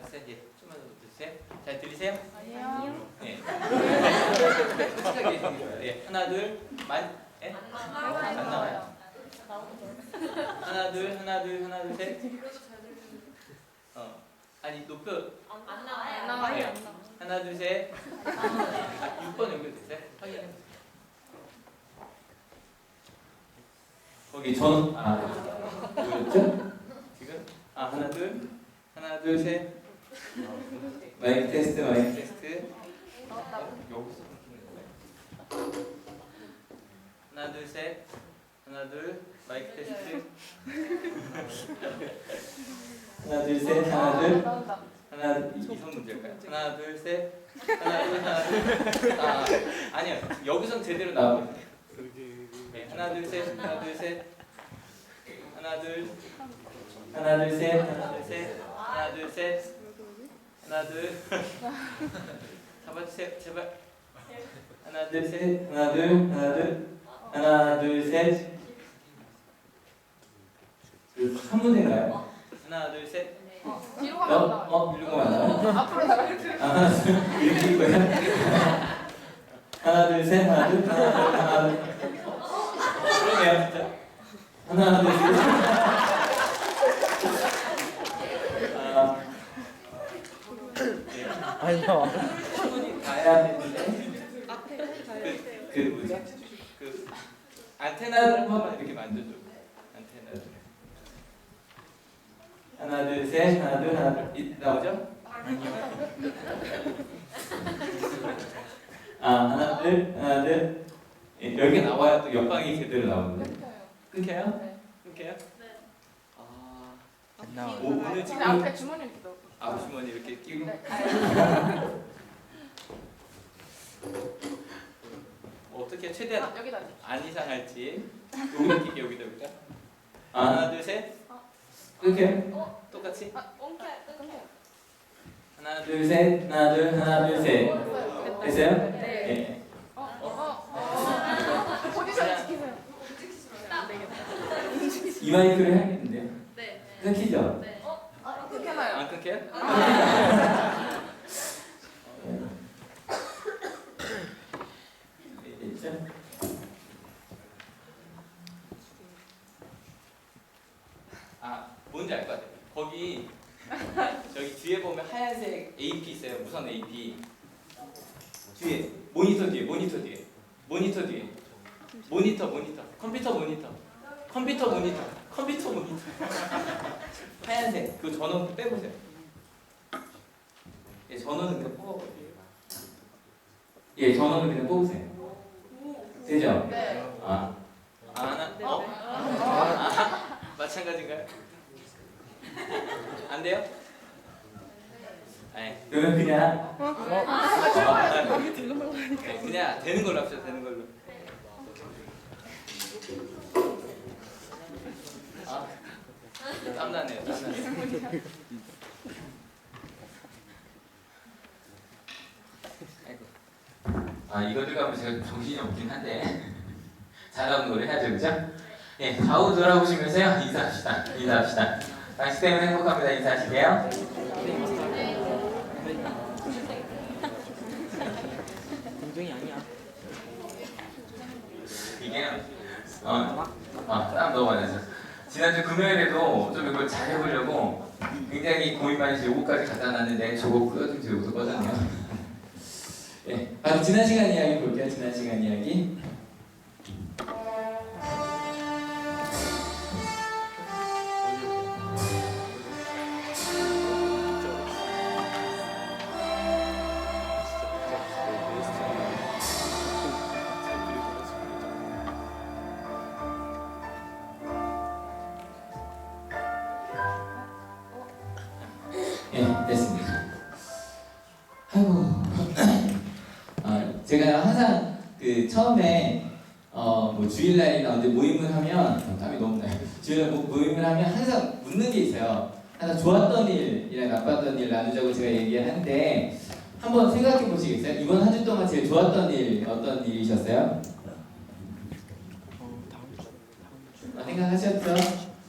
셋. 예. 좀만 더 들으세요. 잘 들리세요? 아니요. 예. 솔직하게 얘기해 주세요. 예. 하나 둘 예? 안 나와요. 하나 둘 셋. 아니 높여. 안 나와요. 네. 하나 둘 셋. 6번 연결됐어요? 확인해. 거기 뭐였죠? 지금? 하나 둘 셋. 마이크 테스트. 여기서 하나 둘 셋. 하나 둘 마이크 테스트. 하나 둘 셋. 하나 이성 문제일까요? 하나 둘 셋. 하나 둘. 아니요. 여기선 제대로 나오거든요. 네, 하나 둘 셋. 하나 둘 셋. 하나 둘 셋. 하나 둘. 잡아주세요, 제발. 하나 둘 셋. 하나 둘 셋. 3문제인가요? 하나 둘 셋. 뒤로 가면 안 나와요. 이러고 맞나요? 앞으로 나가요. 이렇게 읽고요. 하나 둘 셋. 하나 둘. 그러네요, 진짜. 하나 둘 셋. 아니요. 충분히 가야 되는데 그 뭐지? 그 안테나를 한 번만 이렇게 만져줘. 안테나를. 하나 둘 셋. 하나 둘. 나오죠? 하나 둘. 예, 여기 나와야 또 옆방이 제대로 나오는데. 끊겨요? 네. 끊겨요? 네. 안 나와요. 오늘 지금 앞에 주머니 이렇게 넣고. 주머니 이렇게 끼고. 네. 어떻게 최대한 여기다. 안 이상할지. 여기다. 하나 둘 셋. 끊겨요? 똑같이. 끊겨요. 하나 둘 셋. 하나 둘 셋. 됐어요? 네. 예. 포지션 지키세요. 이 마이크를 해야겠는데요. 네. 끊기죠? 네. 끊겨나요? 안 끊겨요? 있죠? 뭔지 알 것 같아요. 거기 저기 뒤에 보면 하얀색 AP 있어요. 무선 AP. 뒤에 모니터 뒤에. 컴퓨터 모니터. 하얀색 그 전원 빼보세요. 예, 전원은 그냥 뽑아볼게요. 예, 전원은 그냥 뽑으세요. 되죠? 네. 마찬가지인가요? 안 돼요? 네. 그러면 그냥 그냥 되는 걸로 합시다. 되는 걸로. 땀나네요. 이거 들어가면 제가 정신이 없긴 한데 잘하는 노래 해야죠, 그죠? 예, 좌우 돌아보시면서요 인사합시다. 당시 때문에 행복합니다. 인사하실게요. 공정이 아니야. 이게 땀 너무 많이 나서 지난주 금요일에도 좀 이걸 잘 해보려고 굉장히 고민 많이 해서 요거까지 갖다 놨는데 저거 끄어지면서 요것도 꺼졌네요. 예, 바로 지난 시간 이야기 볼게요. 지난 시간 이야기. 예, 됐습니다. 아이고. 제가 항상 그 처음에 뭐 주일날이나 언제 모임을 하면 땀이 너무 나요. 주일날 모임을 하면 항상 묻는 게 있어요. 항상 좋았던 일이랑 나빴던 일 나누자고 제가 얘기를 하는데 한번 생각해 보시겠어요? 이번 한 주 동안 제일 좋았던 일 어떤 일이셨어요? 생각하셨죠?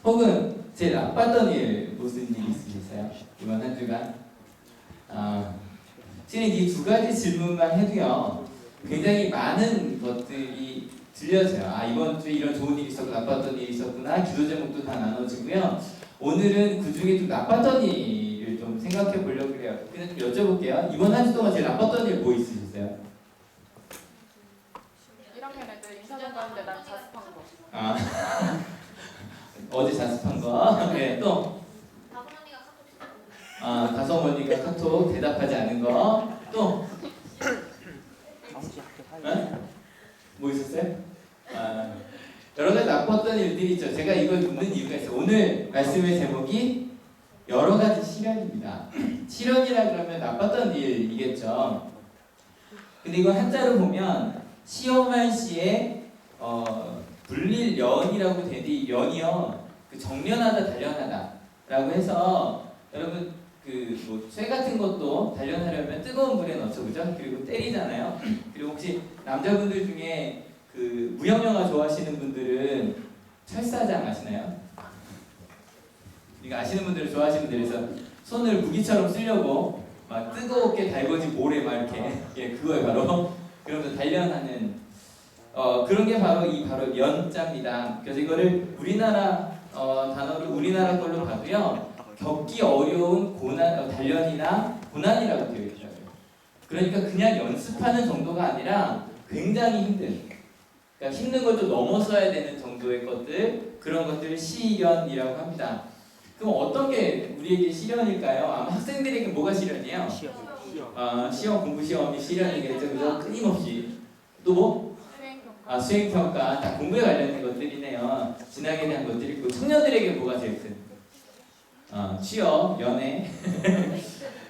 혹은 제일 나빴던 일 무슨 일 있으셨어요? 이번 한 주간? 실은 이 두 가지 질문만 해도요, 굉장히 많은 것들이 들려져요. 아, 이번 주에 이런 좋은 일이 있었고 나빴던 일이 있었구나. 기도 제목도 다 나눠지고요. 오늘은 그 중에 좀 나빴던 일을 좀 생각해 보려고 해요. 그냥 좀 여쭤볼게요. 이번 한 주 동안 제일 나빴던 일 뭐 있으셨어요? 1학년 애들 인사동 가는데 난 자습한 거. 아, 어제 자습한 거. 네, 또. 다솜언니가 카톡 대답하지 않은 거. 또. 다음 주 학교 사이. 네? 뭐 있었어요? 여러 가지 나빴던 일들이 있죠. 제가 이걸 묻는 이유가 있어요. 오늘 말씀의 제목이 여러 가지 시련입니다. 시련이라 그러면 나빴던 일이겠죠. 근데 이거 한자로 보면 시험할 시에 불릴연이라고 되는데 이 연이요, 그 정련하다 단련하다라고 해서 여러분 쇠 같은 것도 단련하려면 뜨거운 물에 넣죠, 그죠? 그리고 때리잖아요. 그리고 혹시 남자분들 중에 그 무협 영화 좋아하시는 분들은 철사장 아시나요? 이거 아시는 분들은 좋아하시는 분들에서 손을 무기처럼 쓰려고 막 뜨겁게 달궈진 모래 막 이렇게 그거에 바로 그러면서 단련하는 그런 게 바로 바로 연자입니다. 그래서 이거를 우리나라 단어를 우리나라 걸로 봐도요, 겪기 어려운 단련이나 고난이라고 되어 있더라고요. 그러니까 그냥 연습하는 정도가 아니라 굉장히 그러니까 힘든 걸 좀 넘어서야 되는 정도의 것들, 그런 것들을 시련이라고 합니다. 그럼 어떤 게 우리에게 시련일까요? 아마 학생들에게 뭐가 시련이에요? 시험 공부 시험이 시련이겠죠, 그죠? 끊임없이. 또 뭐? 수행평가. 수행평가. 다 공부에 관련된 것들이네요. 진학에 대한 것들이 있고, 청년들에게 뭐가 제일 큰? 취업, 연애.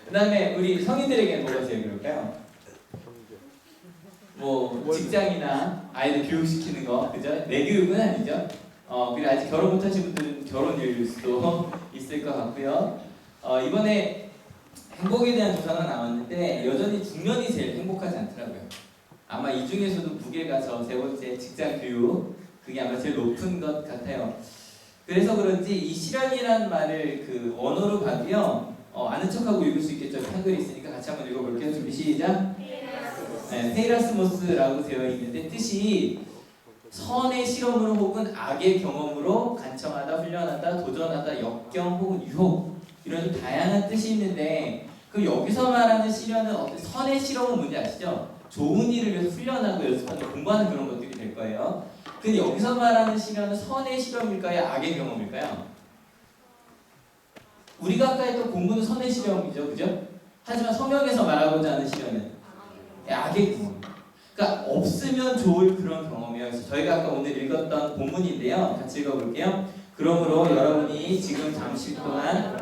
그 다음에 우리 성인들에게는 뭐가 제일 그럴까요? 뭐 직장이나 아이들 교육시키는 거, 그죠? 내 교육은 아니죠. 그리고 아직 결혼 못하신 분들은 결혼일 수도 있을 것 같고요. 이번에 행복에 대한 조사가 나왔는데 여전히 중년이 제일 행복하지 않더라고요. 아마 이 중에서도 무게가 저 세 번째 직장 교육, 그게 아마 제일 높은 것 같아요. 그래서 그런지 이 시련이라는 말을 그 언어로 봐도요, 아는 척하고 읽을 수 있겠죠. 한글이 있으니까 같이 한번 읽어볼게요. 준비 시작. 네, 페이라스모스라고 되어 있는데 뜻이 선의 실험으로 혹은 악의 경험으로 간청하다, 훈련하다, 도전하다, 역경 혹은 유혹, 이런 좀 다양한 뜻이 있는데, 그 여기서 말하는 시련은 선의 실험은 뭔지 아시죠? 좋은 일을 위해서 훈련하고 연습하고 공부하는 그런 것들이 될 거예요. 근데 여기서 말하는 시련은 선의 실험일까요? 악의 경험일까요? 우리가 아까 했던 공부는 선의 실험이죠, 그죠? 하지만 성경에서 말하고자 하는 시련은 악의 경험. 그러니까 없으면 좋을 그런 경험이에요. 그래서 저희가 아까 오늘 읽었던 본문인데요, 같이 읽어볼게요. 그러므로 여러분이 지금 잠시 동안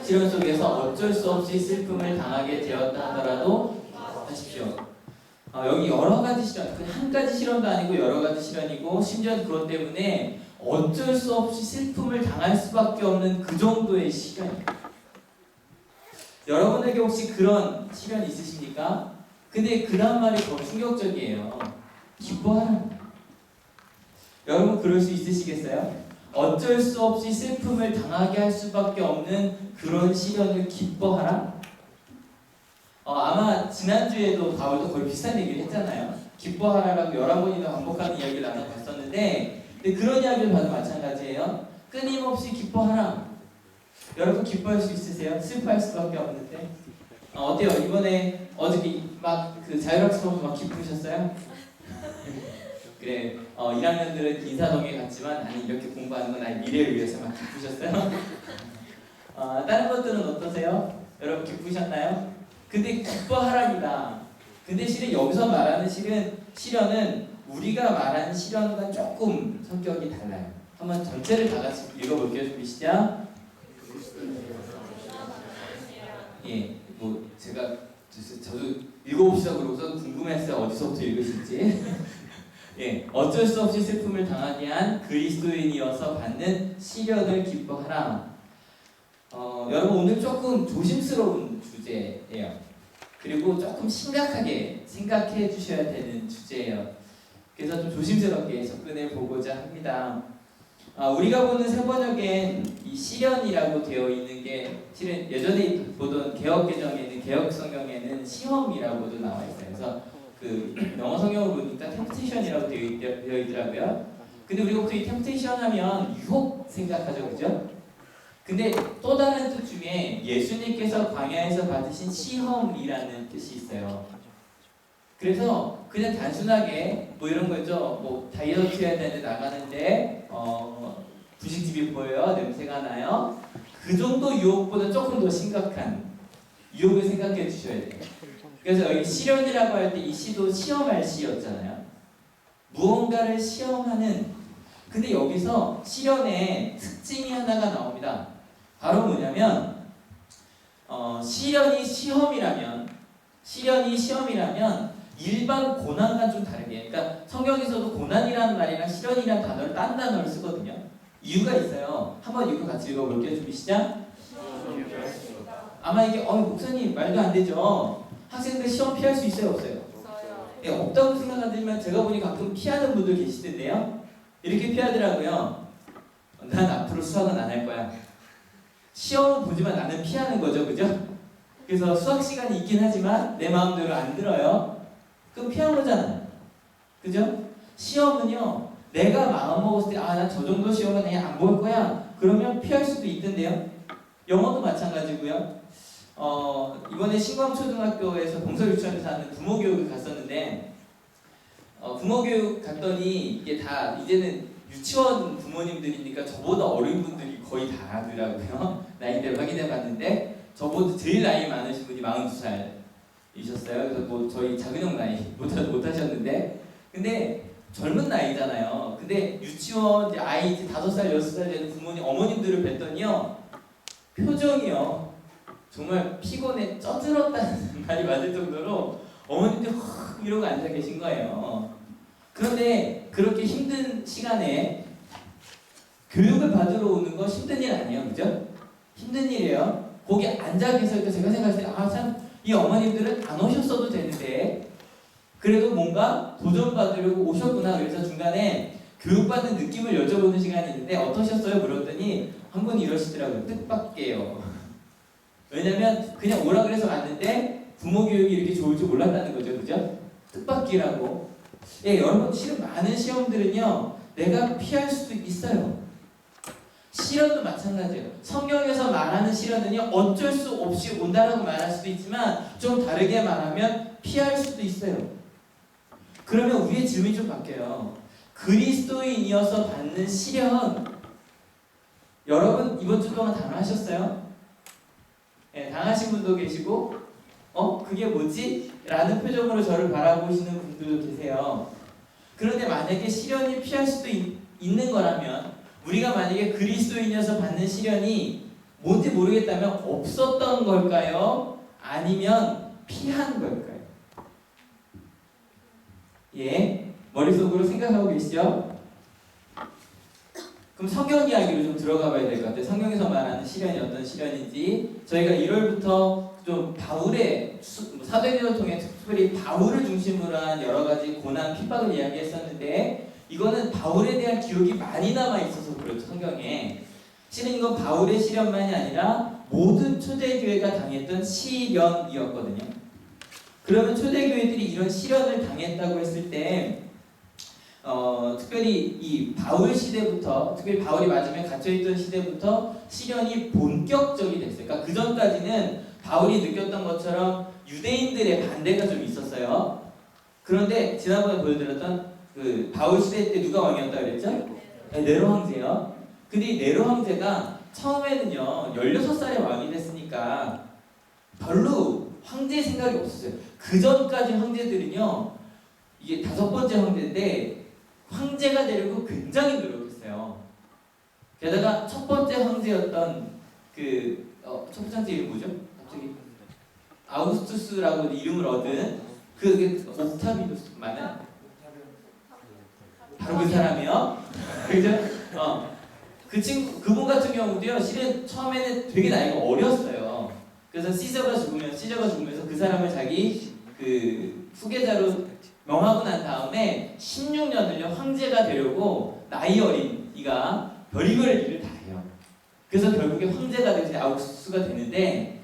시련 속에서 어쩔 수 없이 슬픔을 당하게 되었다 하더라도 하십시오. 여기 여러 가지 시련, 그냥 한 가지 시련도 아니고 여러 가지 시련이고, 심지어 그것 때문에 어쩔 수 없이 슬픔을 당할 수밖에 없는 그 정도의 시련이에요. 여러분에게 혹시 그런 시련 있으십니까? 근데 그 다음 말이 더 충격적이에요. 기뻐하라. 여러분 그럴 수 있으시겠어요? 어쩔 수 없이 슬픔을 당하게 할 수밖에 없는 그런 시련을 기뻐하라? 아마 지난주에도 바울도 거의 비슷한 얘기를 했잖아요. 기뻐하라라고 11번이나 반복하는 이야기를 나눠봤었는데, 근데 그런 이야기를 봐도 마찬가지예요. 끊임없이 기뻐하라. 여러분 기뻐할 수 있으세요? 슬퍼할 수밖에 없는데. 어때요? 이번에 어저께 막 그 자율학습하면서 막 기쁘셨어요? 그래, 1학년들은 인사동에 갔지만 나는 이렇게 공부하는 건 나의 미래를 위해서 막 기쁘셨어요? 다른 것들은 어떠세요? 여러분 기쁘셨나요? 근데 기뻐하랍니다. 근데 실은 여기서 말하는 시련은 우리가 말하는 시련과 조금 성격이 달라요. 한번 전체를 다 같이 읽어볼게요. 준비 시작. 예, 뭐 제가 저도 읽어봅시다 그러고서 궁금했어요. 어디서부터 읽으실지. 예, 어쩔 수 없이 슬픔을 당하게 한 그리스도인이어서 받는 시련을 기뻐하라. 여러분 오늘 조금 조심스러운 주제예요. 그리고 조금 심각하게 생각해 주셔야 되는 주제예요. 그래서 좀 조심스럽게 접근해 보고자 합니다. 우리가 보는 세번역엔 이 시련이라고 되어 있는 게 실은 예전에 보던 개혁 개정에는 개혁 성경에는 시험이라고도 나와 있어요. 그래서 그 영어 성경을 보니까 템프테이션이라고 되어 있더라고요. 근데 우리가 보통 이 템프테이션 하면 유혹 생각하죠, 그죠? 근데 또 다른 뜻 중에 예수님께서 광야에서 받으신 시험이라는 뜻이 있어요. 그래서 그냥 단순하게 뭐 이런 거죠. 뭐 다이어트 해야 되는데 나가는데 분식집이 보여요. 냄새가 나요. 그 정도 유혹보다 조금 더 심각한 유혹을 생각해 주셔야 돼요. 그래서 여기 시련이라고 할 때 이 시도 시험할 시였잖아요. 무언가를 시험하는. 근데 여기서 시련의 특징이 하나가 나옵니다. 바로 뭐냐면 시련이 시험이라면 일반 고난과 좀 다르게, 그러니까 성경에서도 고난이라는 말이랑 시련이라는 단어를 딴 단어를 쓰거든요. 이유가 있어요. 한번 이거 같이 읽어볼게요. 준비 시작. 아마 이게 목사님 말도 안 되죠. 학생들 시험 피할 수 있어요, 없어요? 없어요. 네, 없다고 생각하지만 제가 보니 가끔 피하는 분들 계시던데요. 이렇게 피하더라고요. 난 앞으로 수학은 안 할 거야. 시험은 보지만 나는 피하는 거죠, 그죠? 그래서 수학 시간이 있긴 하지만 내 마음대로 안 들어요. 그럼 피한 거잖아요, 그죠? 시험은요, 내가 마음 먹었을 때 난 저 정도 시험은 그냥 안 볼 거야. 그러면 피할 수도 있던데요. 영어도 마찬가지고요. 이번에 신광초등학교에서 동서유치원에서 하는 부모교육을 갔었는데 부모교육 갔더니 이게 다 이제는 유치원 부모님들이니까 저보다 어린 분들이 거의 다 하더라고요. 나이대를 확인해 봤는데 저보다 제일 나이 많으신 분이 42살이셨어요. 그래서 뭐 저희 작은 형 나이 못 하셨는데 근데 젊은 나이잖아요. 근데 유치원 이제 아이 이제 5살, 6살 되는 부모님, 어머님들을 뵀더니요. 표정이요. 정말 피곤에 쪄들었다는 말이 맞을 정도로 어머님들 확 이러고 앉아 계신 거예요. 그런데 그렇게 힘든 시간에 교육을 받으러 오는 거 힘든 일 아니에요, 그죠? 힘든 일이에요. 거기 앉아 계실 때 제가 생각했을 때 참 이 어머님들은 안 오셨어도 되는데 그래도 뭔가 도전받으려고 오셨구나. 그래서 중간에 교육받는 느낌을 여쭤보는 시간이 있는데 어떠셨어요? 물었더니 한 분이 이러시더라고요. 뜻밖에요. 왜냐면 그냥 오라 그래서 왔는데 부모 교육이 이렇게 좋을 줄 몰랐다는 거죠, 그죠? 뜻밖이라고. 예, 여러분 실은 많은 시험들은요 내가 피할 수도 있어요. 시련도 마찬가지예요. 성경에서 말하는 시련은요 어쩔 수 없이 온다라고 말할 수도 있지만 좀 다르게 말하면 피할 수도 있어요. 그러면 우리의 질문이 좀 바뀌어요. 그리스도인이어서 받는 시련, 여러분 이번 주 동안 당하셨어요? 네, 당하신 분도 계시고 그게 뭐지? 라는 표정으로 저를 바라보시는 분들도 계세요. 그런데 만약에 시련이 피할 수도 있는 거라면 우리가 만약에 그리스도인이어서 받는 시련이 뭔지 모르겠다면 없었던 걸까요? 아니면 피한 걸까요? 예, 머릿속으로 생각하고 계시죠? 그럼 성경 이야기로 좀 들어가 봐야 될 것 같아요. 성경에서 말하는 시련이 어떤 시련인지 저희가 1월부터 좀 바울의 사도행전을 통해 특별히 바울을 중심으로 한 여러 가지 고난, 핍박을 이야기했었는데 이거는 바울에 대한 기록이 많이 남아 있어서 그렇죠, 성경에. 실은 이건 바울의 시련만이 아니라 모든 초대교회가 당했던 시련이었거든요. 그러면 초대교회들이 이런 시련을 당했다고 했을 때 특별히 이 바울 시대부터, 특별히 바울이 맞으면 갇혀있던 시대부터 시련이 본격적이 됐어요. 그러니까 그 전까지는 바울이 느꼈던 것처럼 유대인들의 반대가 좀 있었어요. 그런데 지난번에 보여드렸던 그 바울 시대 때 누가 왕이었다 그랬죠? 네, 네로 황제요. 근데 이 네로 황제가 처음에는요 16살에 왕이 됐으니까 별로 황제 생각이 없었어요. 그 전까지 황제들은요 이게 5번째 황제인데 황제가 되려고 굉장히 노력했어요. 게다가 첫 번째 황제였던 첫 번째 황제 이름 뭐죠? 갑자기 아우구스투스라고 이름을 얻은 그게 옥타비누스 맞나요? 바로 그 사람이요. 그죠? 그분 같은 경우도요 실은 처음에는 되게 나이가 어렸어요. 그래서 시저가 죽으면서 그 사람을 자기 그 후계자로 명하고 난 다음에 16년을요 황제가 되려고 나이 어린 이가 별의별 일을 다 해요. 그래서 결국에 황제가 되지 아우구스투스가 되는데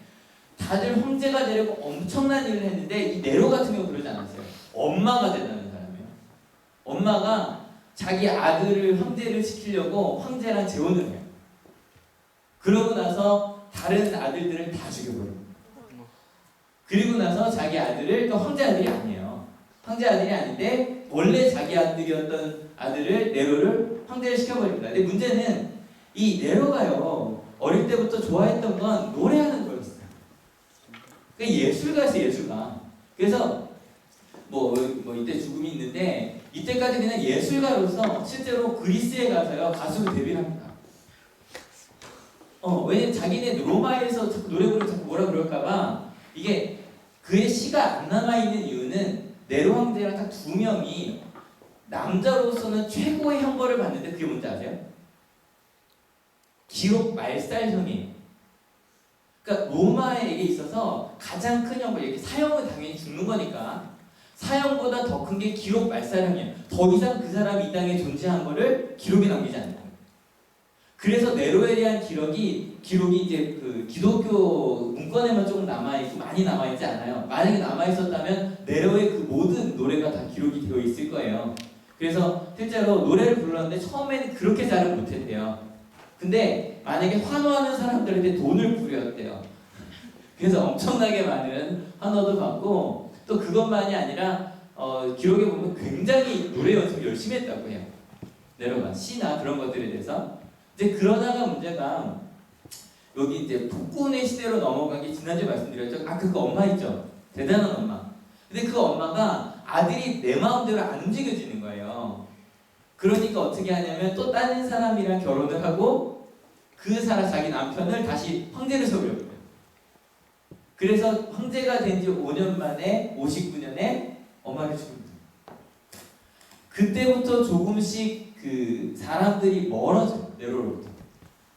다들 황제가 되려고 엄청난 일을 했는데 이 네로 같은 경우 그러지 않았어요. 엄마가 된다는 사람이에요. 엄마가 자기 아들을 황제를 시키려고 황제랑 재혼을 해요. 그러고 나서 다른 아들들을 다 죽여버려요. 그리고 나서 자기 아들을, 또 황제 아들이 아니에요. 황제 아들이 아닌데 원래 자기 아들이었던 아들을 네로를 황제를 시켜버립니다. 근데 문제는 이 네로가요 어릴 때부터 좋아했던 건 노래하는 거였어요. 그러니까 예술가였어요, 예술가. 그래서 뭐 이때 죽음이 있는데 이때까지 그냥 예술가로서 실제로 그리스에 가서요 가수로 데뷔를 합니다. 왜냐면 자기네 로마에서 자꾸 노래 부르면 자꾸 뭐라 그럴까봐 이게 그의 시가 안 남아있는 이유는 네로 황제랑 딱 두 명이 남자로서는 최고의 형벌을 받는데 그게 뭔지 아세요? 기록 말살형이에요. 그러니까 로마에게 있어서 가장 큰 형벌, 이렇게 사형은 당연히 죽는 거니까 사형보다 더 큰 게 기록 말살형이에요. 더 이상 그 사람이 이 땅에 존재한 거를 기록에 남기지 않는 거예요. 그래서 네로에 대한 기록이 이제 그 기독교 문건에만 조금 남아있고 많이 남아있지 않아요. 만약에 남아있었다면 네로의 그 모든 노래가 다 기록이 되어 있을 거예요. 그래서 실제로 노래를 불렀는데 처음에는 그렇게 잘은 못했대요. 근데 만약에 환호하는 사람들한테 돈을 부렸대요. 그래서 엄청나게 많은 환호도 받고 또 그것만이 아니라 기록에 보면 굉장히 노래 연습을 열심히 했다고 해요. 네로가 시나 그런 것들에 대해서. 이제 그러다가 문제가 여기 이제 폭군의 시대로 넘어간 게 지난주에 말씀드렸죠. 그 엄마 있죠. 대단한 엄마. 근데 그 엄마가 아들이 내 마음대로 안 움직여지는 거예요. 그러니까 어떻게 하냐면 또 다른 사람이랑 결혼을 하고 그 사람 자기 남편을 다시 황제를 세우려고 해요. 그래서 황제가 된 지 5년 만에 59년에 엄마를 죽입니다. 그때부터 조금씩 그 사람들이 멀어져요. 네로로부터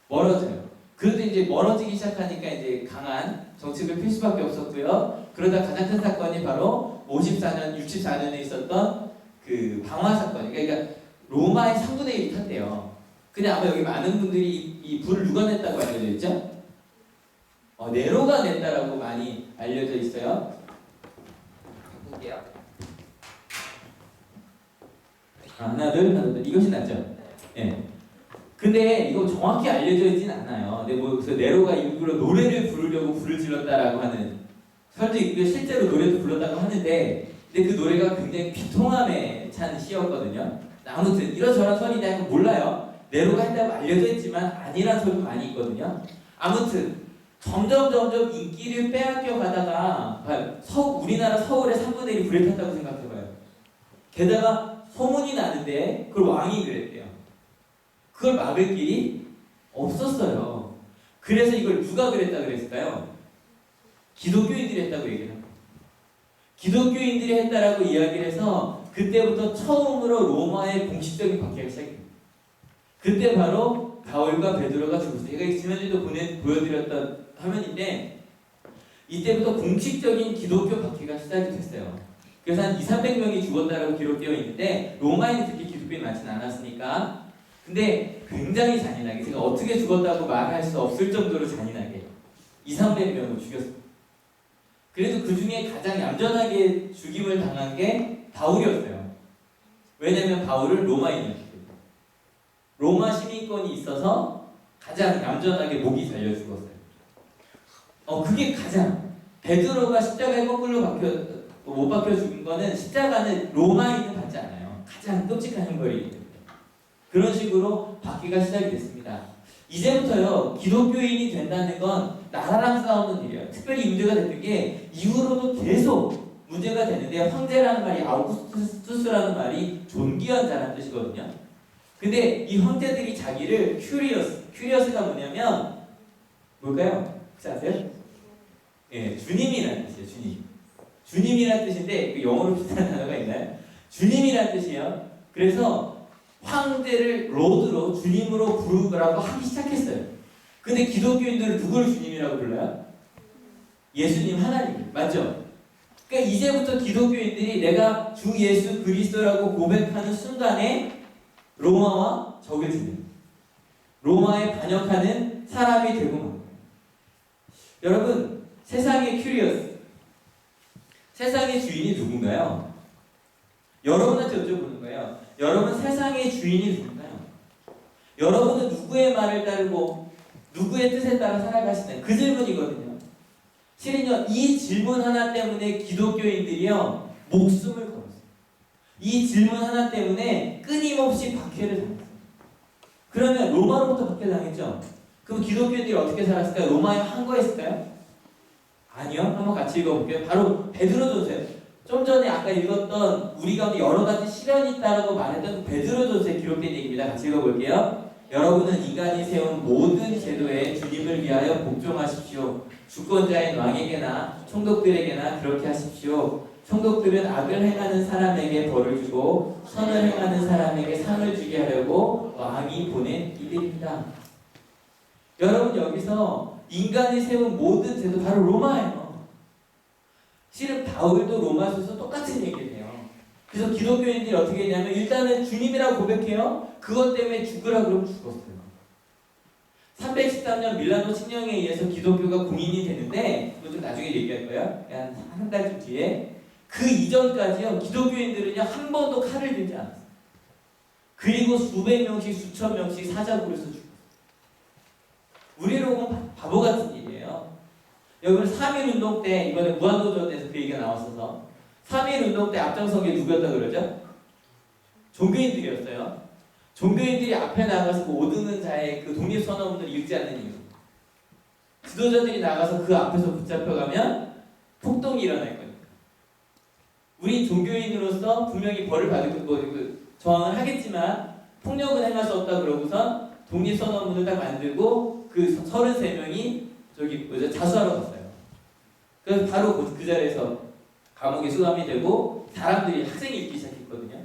멀어져요. 그래도 이제 멀어지기 시작하니까 이제 강한 정책을 펼 수밖에 없었고요. 그러다 가장 큰 사건이 바로 64년에 있었던 그 방화 사건. 그러니까 로마의 3분의 1이 탔대요. 근데 아마 여기 많은 분들이 이 불을 누가 냈다고 알려져 있죠? 네로가 냈다라고 많이 알려져 있어요. 바꿀게요. 하나 둘 이것이 낫죠? 예. 근데 이거 정확히 알려져 있진 않아요. 근데 그래서 네로가 일부러 노래를 부르려고 불을 질렀다라고 하는 설도 있고 실제로 노래도 불렀다고 하는데 근데 그 노래가 굉장히 비통함에 찬 시였거든요. 아무튼 이런저런 설이 약간 몰라요. 네로가 했다고 알려져 있지만 아니란 설도 많이 있거든요. 아무튼 점점 인기를 빼앗겨 가다가 우리나라 서울의 3분의 1이 불에 탔다고 생각해봐요. 게다가 소문이 나는데 그걸 왕이 그랬대요. 그걸 막을 길이 없었어요. 그래서 이걸 누가 그랬다 그랬을까요? 기독교인들이 했다고 얘기를 합니다. 기독교인들이 했다라고 이야기를 해서 그때부터 처음으로 로마의 공식적인 박해가 시작됩니다. 그때 바로 바울과 베드로가 죽었어요. 제가 지난주에도 보여드렸던 화면인데 이때부터 공식적인 기독교 박해가 시작이 됐어요. 그래서 한 200~300명이 죽었다라고 기록되어 있는데 로마에는 특히 기독교인이 많지는 않았으니까 근데 굉장히 잔인하게 제가 어떻게 죽었다고 말할 수 없을 정도로 잔인하게 200~300명을 죽였습니다. 그래도 그 중에 가장 얌전하게 죽임을 당한 게 바울이었어요. 왜냐하면 바울은 로마인이었기 때문에 로마 시민권이 있어서 가장 얌전하게 목이 잘려 죽었어요. 그게 가장 베드로가 십자가에 거꾸로 못 박혀 죽은 거는 십자가는 로마인은 받지 않아요. 가장 끔찍한 형벌이기 때문에 그런 식으로 박해가 시작이 됐습니다. 이제부터요 기독교인이 된다는 건 나라랑 싸우는 일이에요. 특별히 문제가 됐던 게 이후로도 계속 문제가 되는데 황제라는 말이 아우구스투스라는 말이 존귀한 자라는 뜻이거든요. 근데 이 황제들이 자기를 큐리어스가 뭐냐면 뭘까요? 혹시 아세요? 예, 주님이라는 뜻이에요. 주님이라는 뜻인데 영어로 비슷한 단어가 있나요? 주님이라는 뜻이에요. 그래서 황제를 로드로 주님으로 부르라고 하기 시작했어요. 근데 기독교인들은 누구를 주님이라고 불러요? 예수님, 하나님. 맞죠? 그러니까 이제부터 기독교인들이 내가 주 예수 그리스도라고 고백하는 순간에 로마와 적을 지내요. 로마에 반역하는 사람이 되고 맙니다. 여러분, 세상의 큐리어스, 세상의 주인이 누군가요? 여러분한테 여쭤보는 거예요. 여러분, 세상의 주인이 누군가요? 여러분은 누구의 말을 따르고 누구의 뜻에 따라 살아가시나요? 그 질문이거든요. 실은요, 이 질문 하나 때문에 기독교인들이요 목숨을 걸었어요. 이 질문 하나 때문에 끊임없이 박해를 당했어요. 그러면 로마로부터 박해를 당했죠? 그럼 기독교인들이 어떻게 살았을까요? 로마에 항거했을까요? 아니요. 한번 같이 읽어볼게요. 바로 베드로전서예요. 좀 전에 아까 읽었던 우리 가운데 여러 가지 시련이 있다라고 말했던 베드로전서에 기록된 얘기입니다. 같이 읽어볼게요. 여러분은 인간이 세운 모든 제도에 주님을 위하여 복종하십시오. 주권자인 왕에게나 총독들에게나 그렇게 하십시오. 총독들은 악을 행하는 사람에게 벌을 주고 선을 행하는 사람에게 상을 주게 하려고 왕이 보낸 이들입니다. 여러분, 여기서 인간이 세운 모든 제도 바로 로마예요. 실은 바울도 로마서에서 똑같은 얘기를 해요. 그래서 기독교인들이 어떻게 했냐면 일단은 주님이라고 고백해요. 그것 때문에 죽으라 그러면 죽었어요. 313년 밀라노 칙령에 의해서 기독교가 공인이 되는데 이거 좀 나중에 얘기할 거예요. 한 달쯤 뒤에. 그 이전까지요 기독교인들은요 한 번도 칼을 들지 않았어요. 그리고 수백 명씩 수천 명씩 사자굴에서 죽었어요. 우리로 보면 바보 같은 일이에요. 여러분 3.1운동 때 이번에 무한도전에서 그 얘기가 나왔어서 3.1운동 때 앞장선 게 누구였다 그러죠? 종교인들이었어요. 종교인들이 앞에 나가서 그 5등은 자의 그 독립선언문을 읽지 않는 이유. 지도자들이 나가서 그 앞에서 붙잡혀가면 폭동이 일어날 거니까. 우리 종교인으로서 분명히 벌을 받을 저항을 하겠지만 폭력은 행할 수 없다 그러고선 독립선언문을 딱 만들고 그 33명이 자수하러 갔어요. 그래서 바로 그 자리에서 감옥에 수감이 되고 사람들이 학생이 읽기 시작했거든요.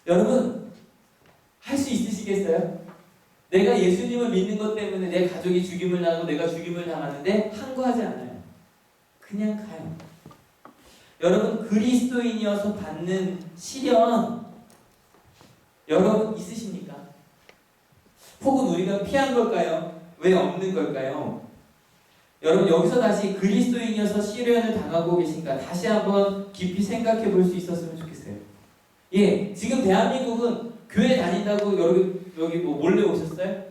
여러분 할 수 있으시겠어요? 내가 예수님을 믿는 것 때문에 내 가족이 죽임을 당하고 내가 죽임을 당하는데 항거하지 않아요. 그냥 가요. 여러분 그리스도인이어서 받는 시련 여러분 있으십니까? 혹은 우리가 피한 걸까요? 왜 없는 걸까요? 여러분 여기서 다시 그리스도인이어서 시련을 당하고 계신가 다시 한번 깊이 생각해 볼 수 있었으면 좋겠어요. 예, 지금 대한민국은 교회 다닌다고 여기 뭐 몰래 오셨어요?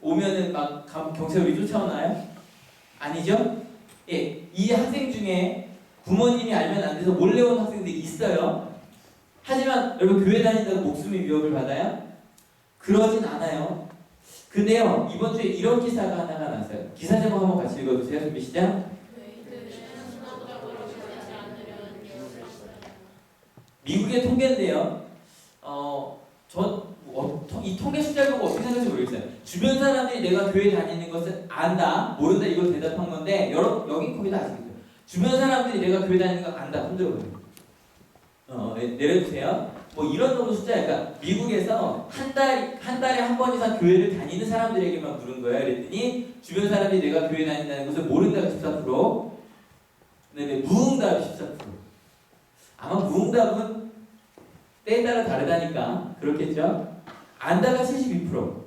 오면은 막 경찰이 쫓아오나요? 아니죠? 예, 이 학생 중에 부모님이 알면 안 돼서 몰래 온 학생들이 있어요. 하지만 여러분 교회 다닌다고 목숨이 위협을 받아요? 그러진 않아요. 근데요 이번 주에 이런 기사가 하나가 났어요. 기사 제목 한번 같이 읽어주세요. 준비 시작. 미국의 통계인데요. 이 통계 숫자를 보고 어떻게 생각할지 모르겠어요. 주변 사람들이 내가 교회 다니는 것을 안다, 모른다 이걸 대답한 건데 여기 거의 다 아시겠죠? 주변 사람들이 내가 교회 다니는 걸 안다, 흔들어보세요. 내려주세요. 뭐 이런 정도 숫자, 그러니까 미국에서 한 달에 한 번 이상 교회를 다니는 사람들에게만 물은 거예요. 그랬더니 주변 사람들이 내가 교회 다닌다는 것을 모른다가 14%, 그다음에 무응답이 14%. 아마 무응답은 때에 따라 다르다니까 그렇겠죠. 안다가 72%.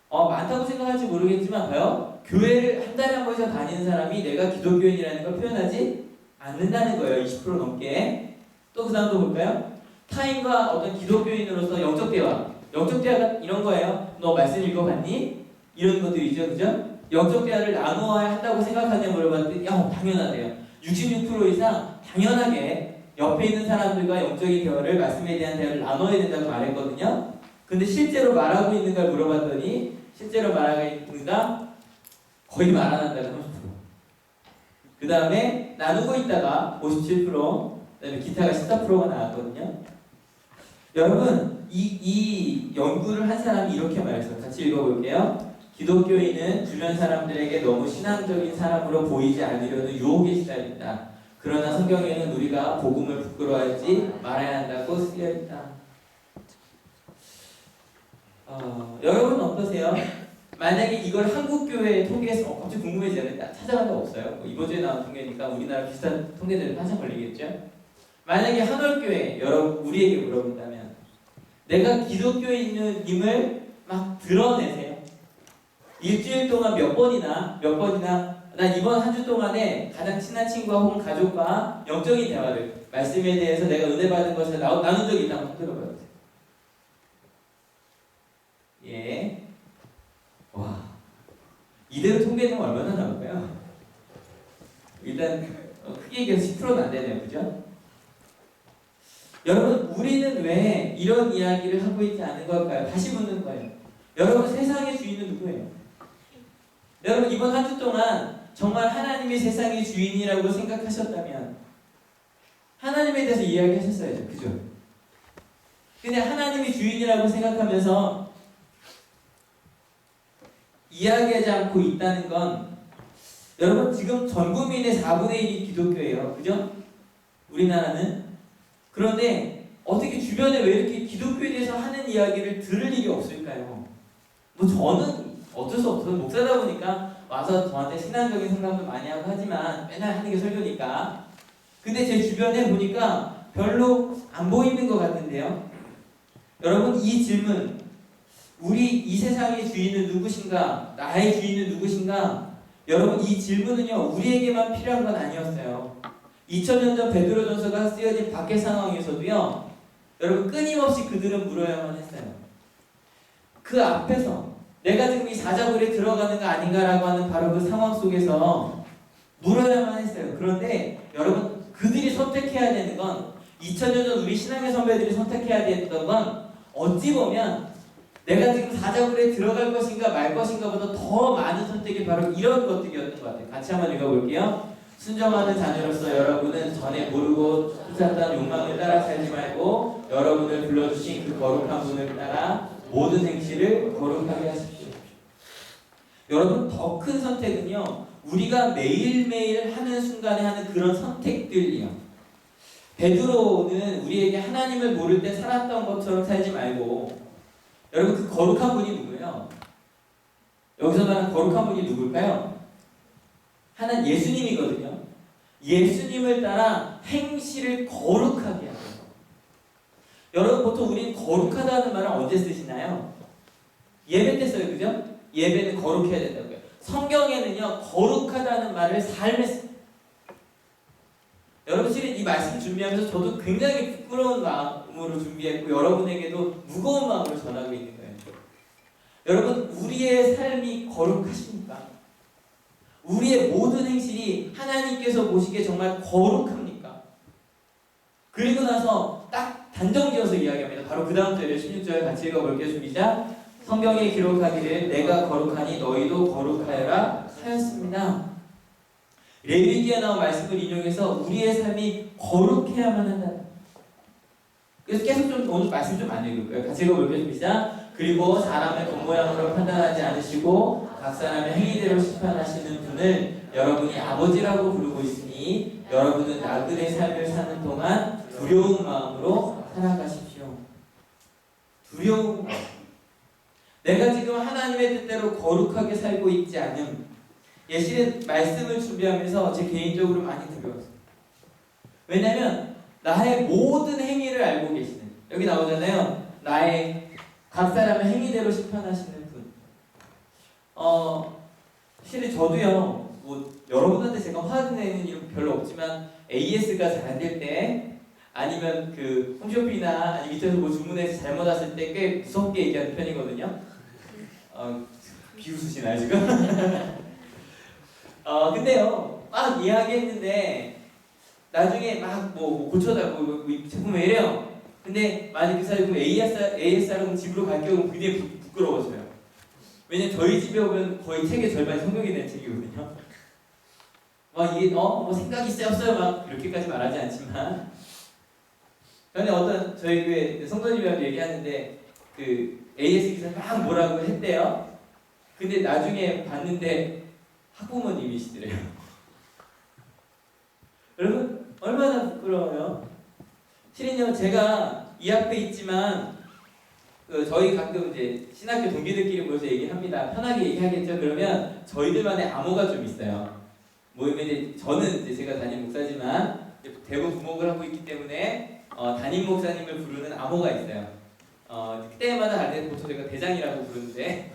많다고 생각할지 모르겠지만 봐요. 교회를 한 달에 한 번 이상 다니는 사람이 내가 기독교인이라는 걸 표현하지 않는다는 거예요. 20% 넘게. 또 그 다음도 볼까요? 타인과 어떤 기독교인으로서 영적 대화. 영적 대화가 이런 거예요. 너 말씀 읽어봤니? 이런 것들이죠. 그죠? 영적 대화를 나누어야 한다고 생각하냐 물어봤더니 당연하대요. 66% 이상 당연하게 옆에 있는 사람들과 영적인 대화를 말씀에 대한 대화를 나눠야 된다고 말했거든요. 근데 실제로 말하고 있는 걸 물어봤더니 실제로 말하고 있는가? 거의 말 안 한다가 30%. 그 다음에 나누고 있다가 57%, 그 다음에 기타가 14%가 나왔거든요. 여러분 이 연구를 한 사람이 이렇게 말했어요. 같이 읽어볼게요. 기독교인은 주변 사람들에게 너무 신앙적인 사람으로 보이지 않으려는 유혹에 시달린다. 그러나 성경에는 우리가 복음을 부끄러워하지 말아야 한다고 쓰여있다. 여러분 어떠세요? 만약에 이걸 한국교회 통계에서 갑자기 궁금해지잖아요. 찾아간 적 없어요. 이번 주에 나온 통계니까 우리나라 비슷한 통계들은 한참 걸리겠죠? 만약에 한월교회 우리에게 물어본다면 내가 기독교인임을 막 드러내세요. 일주일 동안 몇 번이나 난 이번 한 주 동안에 가장 친한 친구와 혹은 가족과 영적인 대화를 말씀에 대해서 내가 은혜 받은 것을 나눈 적이 있다고 한번 들어봐요. 예. 와. 이대로 통계는 얼마나 나올까요? 일단 크게 얘기해서 10%는 안 되네요. 그죠? 여러분, 우리는 왜 이런 이야기를 하고 있지 않은 걸까요? 다시 묻는 거예요. 여러분, 세상의 주인은 누구예요? 여러분, 이번 한 주 동안 정말 하나님이 세상의 주인이라고 생각하셨다면 하나님에 대해서 이야기하셨어야죠. 그죠? 근데 하나님이 주인이라고 생각하면서 이야기하지 않고 있다는 건 여러분, 지금 전 국민의 4분의 1이 기독교예요. 그죠? 우리나라는. 그런데 어떻게 주변에 왜 이렇게 기독교에 대해서 하는 이야기를 들을 일이 없을까요? 뭐 저는 어쩔 수 없어요. 목사다 보니까 와서 저한테 신앙적인 상담도 많이 하고 하지만 맨날 하는 게 설교니까. 근데 제 주변에 보니까 별로 안 보이는 것 같은데요. 여러분, 이 질문, 우리 이 세상의 주인은 누구신가? 나의 주인은 누구신가? 여러분, 이 질문은요, 우리에게만 필요한 건 아니었어요. 2000년 전 베드로전서가 쓰여진 박해 상황에서도요, 여러분, 끊임없이 그들은 물어야만 했어요. 그 앞에서 내가 지금 이 사자굴에 들어가는 거 아닌가라고 하는 바로 그 상황 속에서 물어야만 했어요. 그런데 여러분, 그들이 선택해야 되는 건 2000년 전 우리 신앙의 선배들이 선택해야 됐던 건 어찌 보면 내가 지금 사자굴에 들어갈 것인가 말 것인가 보다 더 많은 선택이 바로 이런 것들이었던 것 같아요. 같이 한번 읽어볼게요. 순종하는 자녀로서 여러분은 전에 모르고 쫓았던 욕망을 따라 살지 말고 여러분을 불러주신 그 거룩한 분을 따라 모든 행실을 거룩하게 하십시오. 여러분, 더 큰 선택은요, 우리가 매일매일 하는 순간에 하는 그런 선택들이요. 베드로는 우리에게 하나님을 모를 때 살았던 것처럼 살지 말고, 여러분, 그 거룩한 분이 누구예요? 여기서 말하는 거룩한 분이 누굴까요? 하나님 예수님이거든요. 예수님을 따라 행실을 거룩하게 하세요. 여러분, 보통 우리는 거룩하다는 말을 언제 쓰시나요? 예배 때 써요. 그죠? 예배는 거룩해야 된다고요. 성경에는요, 거룩하다는 말을 삶에 써요. 여러분, 실은 이 말씀 준비하면서 저도 굉장히 부끄러운 마음으로 준비했고 여러분에게도 무거운 마음으로 전하고 있는 거예요. 여러분, 우리의 삶이 거룩하십니까? 우리의 모든 행실이 하나님께서 보시기에 정말 거룩합니까? 그리고 나서 딱 단정지어서 이야기합니다. 바로 그 다음 절에 16절 같이 읽어볼게요. 준비자. 성경에 기록하기를 내가 거룩하니 너희도 거룩하여라 하였습니다. 레위기에 나온 말씀을 인용해서 우리의 삶이 거룩해야만 한다. 그래서 계속 좀 오늘 말씀 좀 안 읽을 거예요. 같이 읽어볼게요. 시작. 그리고 사람의 겉모양으로 판단하지 않으시고 각 사람의 행위대로 심판하시는 분을 여러분이 아버지라고 부르고 있으니 여러분은 나그네 삶을 사는 동안 두려운 마음으로 살아가십시오. 두려운 마음. 내가 지금 하나님의 뜻대로 거룩하게 살고 있지 않음. 예시는 말씀을 준비하면서 제 개인적으로 많이 두려웠어요. 왜냐하면 나의 모든 행위를 알고 계시는, 여기 나오잖아요. 나의 각 사람의 행위대로 심판하시는 분. 실은 저도요, 뭐 여러분한테 제가 화내는 일은 별로 없지만 AS가 잘 안 될 때, 아니면 그 홈쇼핑이나 아니 밑에서 뭐 주문해서 잘못 왔을 때 꽤 무섭게 얘기하는 편이거든요. 비웃으시나요 지금? 근데요, 막 이야기했는데 나중에 막 뭐 고쳐달라고 이 제품 왜 이래요? 근데 만약 그 사람이 AS라고 집으로 갈 경우 굉장히 부끄러워져요. 왜냐면 저희 집에 오면 거의 책의 절반이 성경에 대한 책이거든요. 막 이게 뭐 생각이 있어요 막 이렇게까지 말하지 않지만, 전에 어떤 저희 교회 성도님이랑 얘기하는데 그 AS 기사 막 뭐라고 했대요. 근데 나중에 봤는데 학부모님이시더래요. 여러분, 얼마나 부끄러워요. 실은요, 제가 이 앞에 있지만 저희 가끔 이제 신학교 동기들끼리 모여서 얘기합니다. 편하게 얘기하겠죠. 그러면 저희들만의 암호가 좀 있어요. 모임에 이제 저는 이제 제가 담임 목사지만 대부분 부목을 하고 있기 때문에 담임 목사님을 부르는 암호가 있어요. 그때마다 갈 때는 보통 제가 대장이라고 부르는데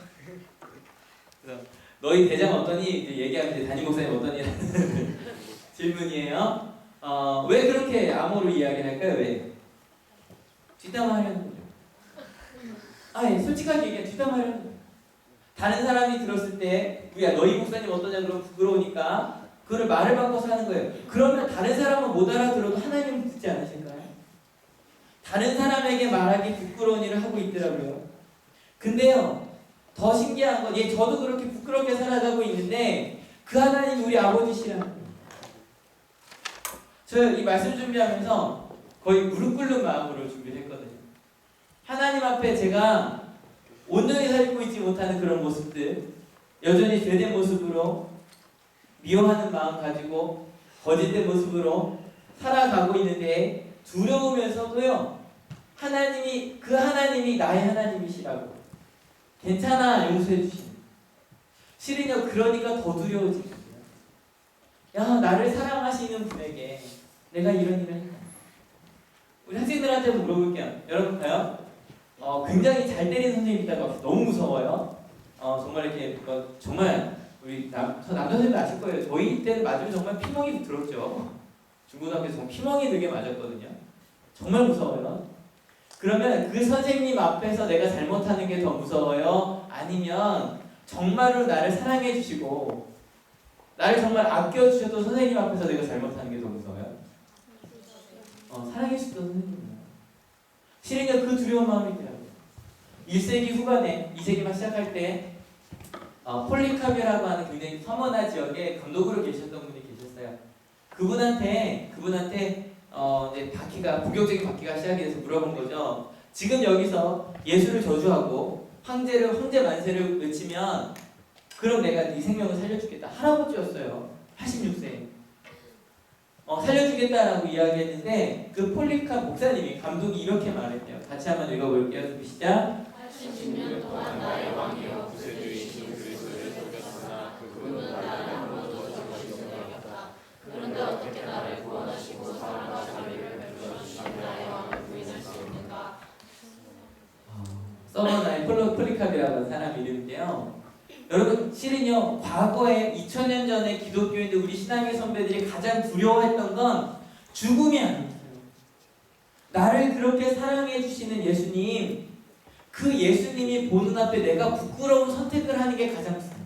그래서 너희 대장 어떠니? 이제 얘기하면 이제 담임 목사님 어떠니라는 질문이에요. 왜 그렇게 암호로 이야기할까요? 왜? 뒷담화하려는 거죠. 예, 솔직하게 얘기해 뒷담화하려는 거예요. 다른 사람이 들었을 때 야 너희 목사님 어떠냐 그러면 부끄러우니까 그거를 말을 바꿔서 하는 거예요. 그러면 다른 사람은 못 알아들어도 하나님은 듣지 않으실까요? 다른 사람에게 말하기 부끄러운 일을 하고 있더라고요. 근데요, 더 신기한 건, 저도 그렇게 부끄럽게 살아가고 있는데, 그 하나님 우리 아버지시라는 거예요. 저 이 말씀 준비하면서 거의 무릎 꿇는 마음으로 준비를 했거든요. 하나님 앞에 제가 온전히 살고 있지 못하는 그런 모습들, 여전히 죄된 모습으로 미워하는 마음 가지고 거짓된 모습으로 살아가고 있는데 두려우면서도요, 그 하나님이 나의 하나님이시라고 괜찮아 용서해 주시는. 실은요 그러니까 더 두려워집니다. 야 나를 사랑하시는 분에게 내가 이런 일을 했다. 우리 학생들한테 물어볼게요. 여러분 봐요. 굉장히 잘 때리는 선생님이 있다고 합시다. 너무 무서워요. 정말 이렇게 정말 우리 저 남자 선생님도 아실 거예요. 저희 때는 맞으면 정말 피멍이 들었죠. 중고등학교에서 정말 피멍이 들게 맞았거든요. 정말 무서워요. 그러면 그 선생님 앞에서 내가 잘못하는 게 더 무서워요? 아니면 정말로 나를 사랑해 주시고 나를 정말 아껴 주셔도 선생님 앞에서 내가 잘못하는 게 더 무서워요? 사랑해 주셨던 선생님이에요. 실은요 그 두려운 마음이 있더라고요. 1세기 후반에 2세기만 시작할 때 폴리카베라고 하는 굉장히 서머나 지역에 감독으로 계셨던 분이 계셨어요. 그분한테 이제 본격적인 박해가 시작이 돼서 물어본 거죠. 지금 여기서 예수를 저주하고 황제 만세를 외치면 그럼 내가 네 생명을 살려주겠다. 할아버지였어요. 86세. 살려주겠다라고 이야기했는데 그 폴리카 목사님이 감독이 이렇게 말했대요. 같이 한번 읽어볼게요. 시작. 80년 동안 나의 왕이여 구세주이신 그리스도를 섬겼으나 그분은 나를 아무것도 주시지 못하였다. 그런데 어떻게 나를 구원하시고 사랑과 자비를 베풀어 주신 나의 왕을 부인할 수 있는가? 서머나의 폴리카비라고 하는 사람 이름인데요. 여러분 실은요 과거에 2000년 전에 기독교인들 우리 신앙의 선배들이 가장 두려워했던 건 죽음이 아니었어요. 나를 그렇게 사랑해 주시는 예수님, 그 예수님이 보는 앞에 내가 부끄러운 선택을 하는 게 가장 두려워요.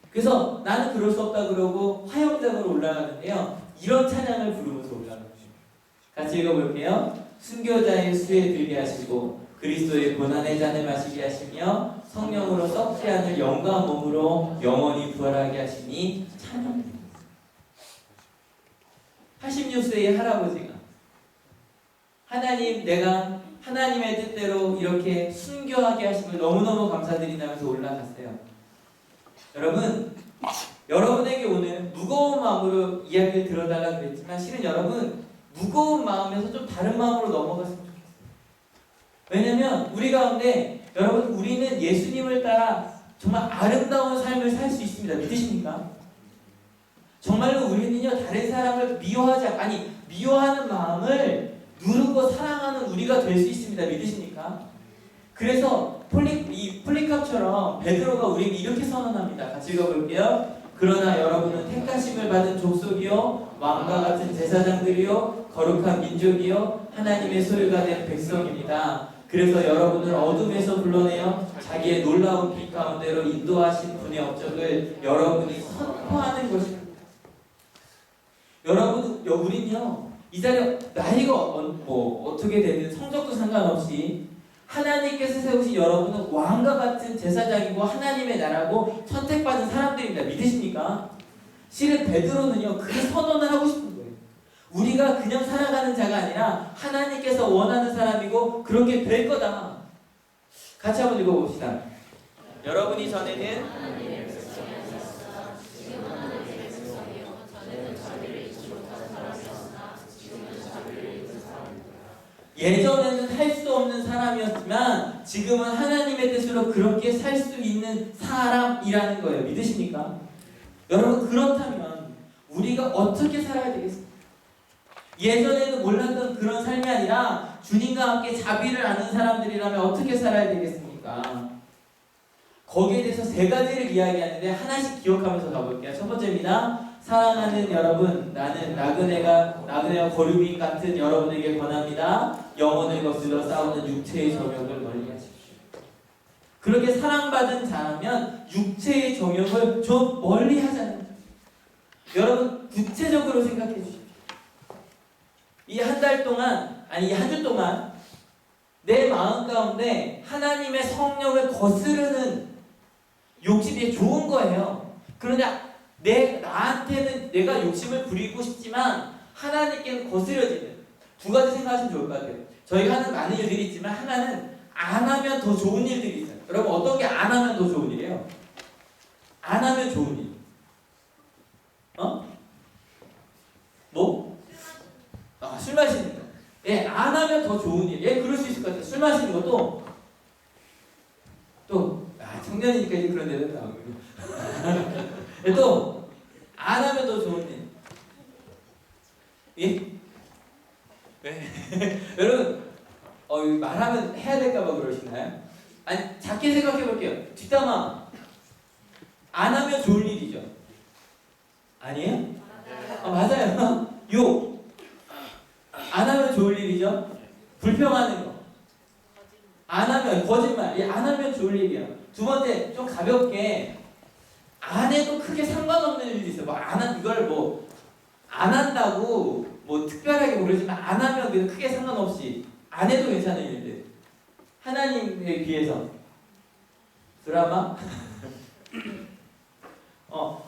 그래서 나는 그럴 수 없다 그러고 화영장으로 올라가는데요. 이런 찬양을 부르면서 올라가는 거죠. 같이 읽어볼게요. 순교자의 수에 들게 하시고 그리스도의 고난의 잔을 마시게 하시며 성령으로 썩지 않을 영광 몸으로 영원히 부활하게 하시니 찬양합니다. 86세의 할아버지가 내가 하나님의 뜻대로 이렇게 순교하게 하심을 너무너무 감사드린다면서 올라갔어요. 여러분에게 오늘 무거운 마음으로 이야기를 들어달라고 그랬지만 실은 여러분 무거운 마음에서 좀 다른 마음으로 넘어갔으면 좋겠어요. 왜냐면 우리 가운데 우리는 예수님을 따라 정말 아름다운 삶을 살 수 있습니다. 믿으십니까? 정말로 우리는요 다른 사람을 미워하는 마음을 누르고 사랑하는 우리가 될 수 있습니다. 믿으십니까? 그래서 폴리캅처럼 베드로가 우리에게 이렇게 선언합니다. 같이 읽어볼게요. 그러나 여러분은 택하심을 받은 족속이요 왕과 같은 제사장들이요 거룩한 민족이요 하나님의 소유가 된 백성입니다. 그래서 여러분을 어둠에서 불러내어 자기의 놀라운 빛 가운데로 인도하신 분의 업적을 여러분이 선포하는 것입니다. 우린요 이 자리에 나이가 어떻게 되든 성적도 상관없이 하나님께서 세우신 여러분은 왕과 같은 제사장이고 하나님의 나라고 선택받은 사람들입니다. 믿으십니까? 실은 베드로는요 그 선언을 하고 싶은 거예요. 우리가 그냥 살아가는 자가 아니라 하나님께서 원하는 사람이고 그렇게 될 거다. 같이 한번 읽어봅시다. 여러분이 전에는 예전에는 할 수 없는 사람이었지만 지금은 하나님의 뜻으로 그렇게 살 수 있는 사람이라는 거예요. 믿으십니까? 여러분 그렇다면 우리가 어떻게 살아야 되겠습니까? 예전에는 몰랐던 그런 삶이 아니라 주님과 함께 자비를 아는 사람들이라면 어떻게 살아야 되겠습니까? 거기에 대해서 세 가지를 이야기하는데 하나씩 기억하면서 가볼게요. 첫 번째입니다. 사랑하는 여러분, 나는 나그네와 거류민 같은 여러분에게 권합니다. 영혼을 거슬러 싸우는 육체의 정욕을 멀리 하십시오. 그렇게 사랑받은 자라면 육체의 정욕을 좀 멀리 하자는 거예요. 여러분 구체적으로 생각해 주십시오. 이 한 달 동안, 아니 이 한 주 동안 내 마음 가운데 하나님의 성령을 거스르는 욕심이 좋은 거예요. 그러나 나한테는 내가 욕심을 부리고 싶지만 하나님께는 거스려지는 두 가지 생각하시면 좋을 것 같아요. 저희가 하는 많은 일들이 있지만 하나는 안 하면 더 좋은 일들이 있어요. 여러분 어떤 게 안 하면 더 좋은 일이에요? 안 하면 좋은 일. 뭐? 술 마시는 거. 예, 안 하면 더 좋은 일. 예, 그럴 수 있을 것 같아요. 술 마시는 것도 청년이니까 이제 그런 데는 나오고요. 또 안 하면 더 좋은 일. 예? 네. 여러분 말하면 해야 될까봐 그러시나요? 아니 작게 생각해 볼게요. 뒷담화 안 하면 좋을 일이죠. 아니에요? 맞아요. 욕 안 하면 좋을 일이죠. 불평하는 거 안 하면 거짓말 안 하면 좋을 일이야. 두 번째 좀 가볍게 안 해도 크게 상관없는 일도 있어요. 이걸 안 한다고 특별하게 모르지만 안 하면 그냥 크게 상관없이 안 해도 괜찮은 일들. 하나님에 비해서 드라마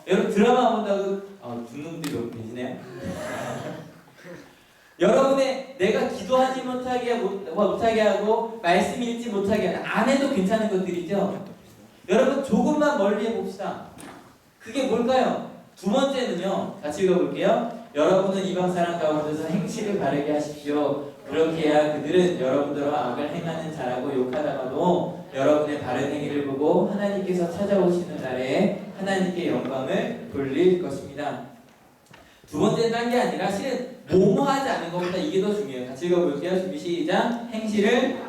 여러분 드라마 본다고 죽는 분들이 계시네요. 여러분의 내가 기도하지 못하게 하고 말씀 읽지 못하게 하는 안 해도 괜찮은 것들이죠. 여러분 조금만 멀리 해봅시다. 그게 뭘까요? 두 번째는요. 같이 읽어볼게요. 여러분은 이방 사람 가운데서 행실을 바르게 하십시오. 그렇게 해야 그들은 여러분들과 악을 행하는 자라고 욕하다가도 여러분의 바른 행위를 보고 하나님께서 찾아오시는 날에 하나님께 영광을 돌릴 것입니다. 두 번째는 딴 게 아니라 실은 뭐뭐하지 않은 것보다 이게 더 중요해요. 같이 읽어볼게요. 준비 시작. 행실을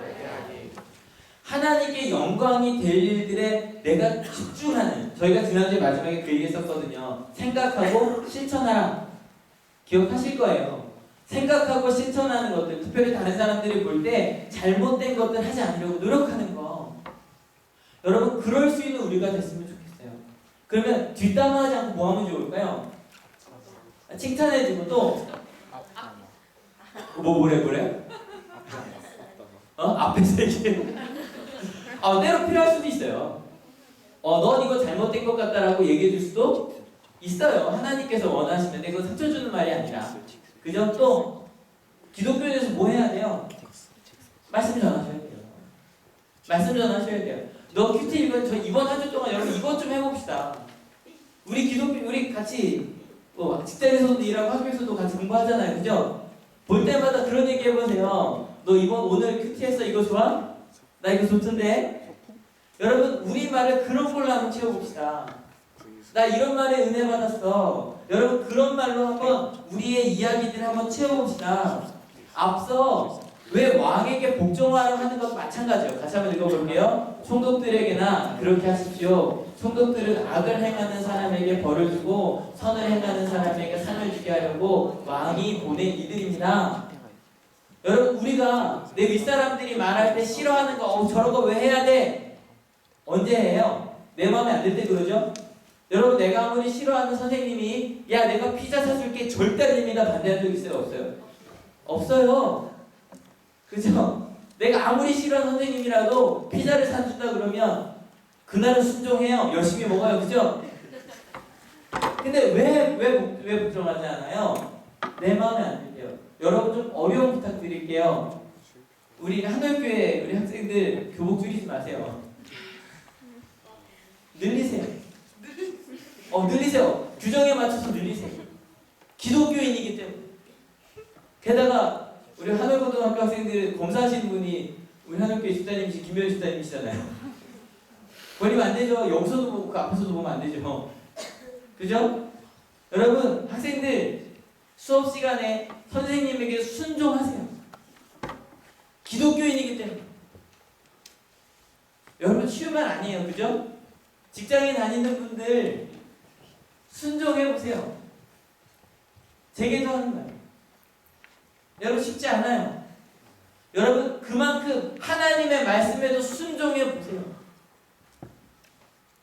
하나님께 영광이 될 일들에 내가 집중하는. 저희가 지난주에 마지막에 그 얘기 했었거든요. 생각하고 실천하라. 기억하실 거예요. 생각하고 실천하는 것들, 특별히 다른 사람들이 볼 때 잘못된 것들 하지 않으려고 노력하는 거. 여러분 그럴 수 있는 우리가 됐으면 좋겠어요. 그러면 뒷담화하지 않고 뭐 하면 좋을까요? 칭찬해주고 또 뭐래? 앞에서 얘기해. 때로 필요할 수도 있어요. 넌 이거 잘못된 것 같다라고 얘기해 줄 수도 있어요. 하나님께서 원하시면. 그거 상처 주는 말이 아니라. 그죠? 또 기독교에서 뭐 해야 돼요? 말씀 전하셔야 돼요. 말씀 전하셔야 돼요. 너 큐티 이번 한 주 동안 여러분 이것 좀 해봅시다. 우리 같이 직장에서도 일하고 학교에서도 같이 공부하잖아요. 그죠? 볼 때마다 그런 얘기 해보세요. 너 오늘 큐티 했어? 이거 좋아? 나 이거 좋던데? 여러분 우리말을 그런 걸로 한번 채워봅시다. 나 이런 말에 은혜 받았어. 여러분 그런 말로 한번 우리의 이야기들을 한번 채워봅시다. 앞서 왜 왕에게 복종하라 하는 것도 마찬가지예요. 같이 한번 읽어볼게요. 총독들에게나 그렇게 하십시오. 총독들은 악을 행하는 사람에게 벌을 주고 선을 행하는 사람에게 상을 주게 하려고 왕이 보낸 이들입니다. 여러분 우리가 내 윗사람들이 말할 때 싫어하는 거 저런 거 왜 해야 돼? 언제 해요? 내 마음에 안 들 때 그러죠? 여러분 내가 아무리 싫어하는 선생님이 야 내가 피자 사줄게 절대 아닙니다 반대한 적 있어요? 없어요? 없어요. 그죠? 내가 아무리 싫어하는 선생님이라도 피자를 사준다 그러면 그날은 순종해요. 열심히 먹어요. 그죠? 근데 왜 복종하지 않아요? 내 마음에 안 들게요. 여러분 좀 어려운 부탁드릴게요. 우리 한월교회 우리 학생들 교복 줄이지 마세요. 늘리세요. 늘리세요. 규정에 맞춰서 늘리세요. 기독교인이기 때문에. 게다가 우리 한월고등학교 학생들 검사하시는 분이 우리 한월교회 집사님이시 김현 집사님이시잖아요. 버리면 안 되죠. 여기서도 보고 그 앞에서도 보면 안 되죠. 그죠? 여러분 학생들 수업 시간에 선생님에게 순종하세요. 기독교인이기 때문에. 여러분 쉬운 말 아니에요, 그죠? 직장에 다니는 분들 순종해 보세요. 제게도 하는 거예요. 여러분 쉽지 않아요. 여러분 그만큼 하나님의 말씀에도 순종해 보세요.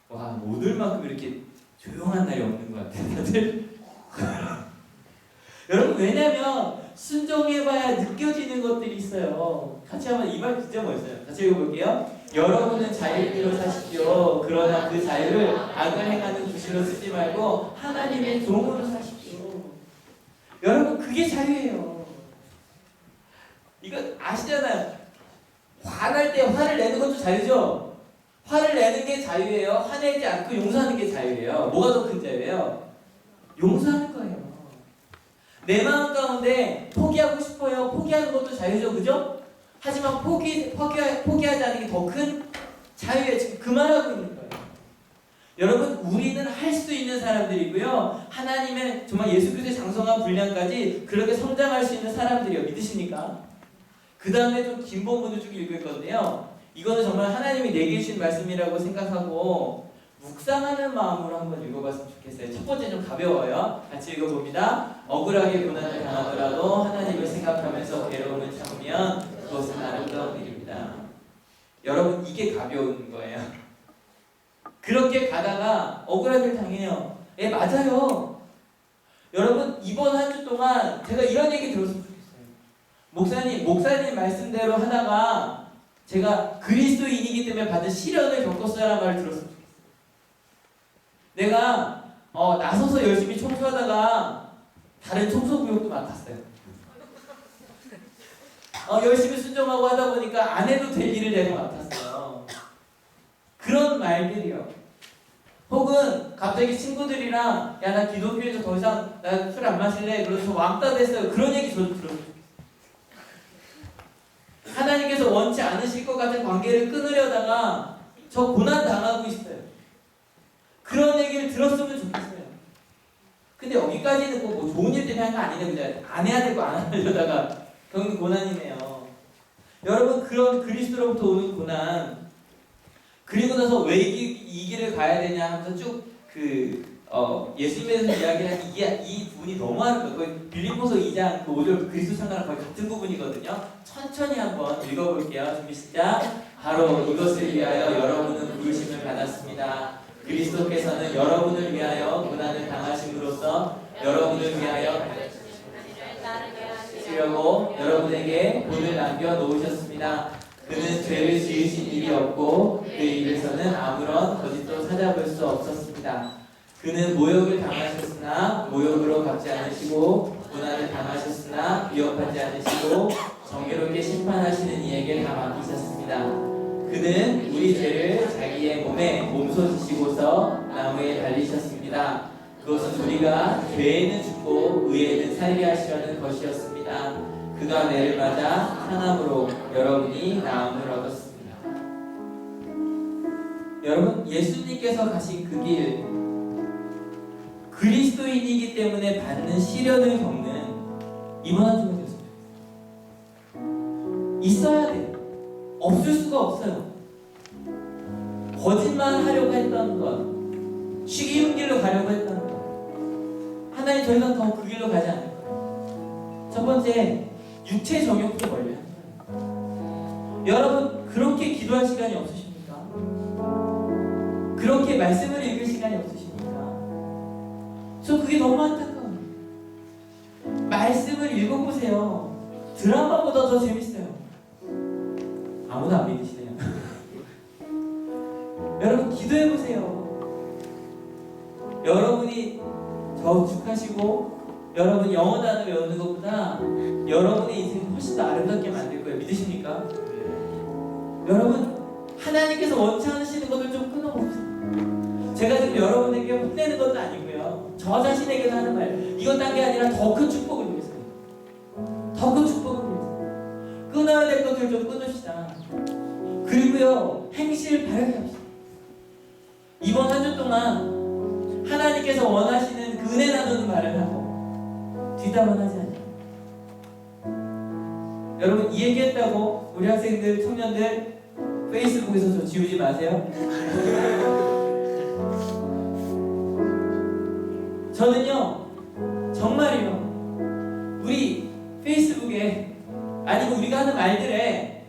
와, 오늘만큼 이렇게 조용한 날이 없는 것 같아요, 다들. 여러분 왜냐면 순종해봐야 느껴지는 것들이 있어요. 같이 한번 이 말 진짜 멋있어요. 같이 읽어볼게요. 여러분은 자유인으로 사십시오. 그러나 그 자유를 악을 행하는 구실로 쓰지 말고 하나님의 종으로 사십시오. 여러분 그게 자유예요. 이거 아시잖아요. 화날 때 화를 내는 것도 자유죠. 화를 내는 게 자유예요. 화내지 않고 용서하는 게 자유예요. 뭐가 더 큰 자유예요? 용서하는 거예요. 내 마음 가운데 포기하고 싶어요. 포기하는 것도 자유죠, 그죠? 하지만 포기하지 않는 게 더 큰 자유예요. 지금 그 말하고 있는 거예요. 여러분 우리는 할 수 있는 사람들이고요. 하나님의 정말 예수 그리스도의 장성한 분량까지 그렇게 성장할 수 있는 사람들이요. 믿으십니까? 그 다음에 좀 긴 본문을 쭉 읽을 건데요. 이거는 정말 하나님이 내게 주신 말씀이라고 생각하고 묵상하는 마음으로 한번 읽어봤으면 좋겠어요. 첫 번째 좀 가벼워요. 같이 읽어봅니다. 억울하게 고난을 당하더라도 하나님을 생각하면서 괴로움을 참으면 그것은 아름다운 일입니다. 여러분 이게 가벼운 거예요. 그렇게 가다가 억울한 일 당해요. 예, 맞아요. 여러분 이번 한 주 동안 제가 이런 얘기 들었으면 좋겠어요. 목사님 말씀대로 하다가 제가 그리스도인이기 때문에 받은 시련을 겪었어라는 말을 들었으면 좋겠어요. 내가 나서서 열심히 청소하다가 다른 청소구역도 맡았어요. 열심히 순종하고 하다 보니까 안 해도 될 일을 내가 맡았어요. 그런 말들이요. 혹은 갑자기 친구들이랑 야 나 기독교에서 더 이상 나 술 안 마실래 그래서 왕따 됐어요. 그런 얘기 저도 들었으면 좋겠어요. 하나님께서 원치 않으실 것 같은 관계를 끊으려다가 저 고난 당하고 있어요. 그런 얘기를 들었으면 좋겠어요. 근데 여기까지는 뭐 좋은 일 때문에 한 거 아니네, 그죠? 안 해야 되고 안 하려다가 겪는 고난이네요. 여러분 그런 그리스도로부터 오는 고난 그리고 나서 왜 이 길을 가야 되냐 하면서 쭉 예수님에 대해서 이야기한 이 부분이 너무 하는 거예요. 빌립보서 2장 5절 그리스도 상관랑 거의 같은 부분이거든요. 천천히 한번 읽어볼게요. 준비 시작. 바로 이것을 위하여 여러분은 부르심을 받았습니다. 그리스도께서는 여러분을 위하여 고난을 당하심으로써 여러분을 위하여 하시려고 여러분에게 본을 남겨 놓으셨습니다. 그는 죄를 지으신 일이 없고 그 입에서는 아무런 거짓도 찾아볼 수 없었습니다. 그는 모욕을 당하셨으나 모욕으로 갚지 않으시고 고난을 당하셨으나 위협하지 않으시고 정의롭게 심판하시는 이에게 다 맡기셨습니다. 그는 우리 죄를 자기의 몸에 몸소 지시고서 나무에 달리셨습니다. 그것은 우리가 죄에는 죽고 의에는 살게 하시려는 것이었습니다. 그가 매를 맞아 상함으로 여러분이 나음을 얻었습니다. 여러분 예수님께서 가신 그 길 그리스도인이기 때문에 받는 시련을 겪는 이번 한 주가 되었습니다. 있어야 돼요. 없을 수가 없어요. 거짓말 하려고 했던 것, 쉬기운 길로 가려고 했던 것, 하나님 더 이상 더 그 길로 가지 않을 거예요. 첫 번째, 육체 정욕도 멀리 하는 거예요. 여러분 그렇게 기도할 시간이 없으십니까? 그렇게 말씀을 읽을 시간이 없으십니까? 저 그게 너무 안타까워요. 말씀을 읽어보세요. 드라마보다 더 재밌어요. 아무도 안 믿으시네요. 여러분 기도해보세요. 여러분이 저축하시고 여러분 영어 단어 외우는 것보다 여러분의 인생을 훨씬 더 아름답게 만들 거예요. 믿으십니까? 여러분 하나님께서 원치 않으시는 것을 좀 끊어봅시다. 제가 지금 여러분에게 혼내는 것도 아니고요. 저 자신에게도 하는 말. 이건 딴 게 아니라 더 큰 축복을 위해서요. 더 큰 축복을 위해서. 끊어야 될 것들 좀 끊읍시다. 그리고요. 행실 바르게 합시다. 이번 한 주 동안 하나님께서 원하시는 그 은혜 나누는 말을 하고 뒷담화 하지 않아요. 여러분 이 얘기했다고 우리 학생들, 청년들 페이스북에서 저 지우지 마세요. 저는요 정말이요 우리 페이스북에 아니면 우리가 하는 말들에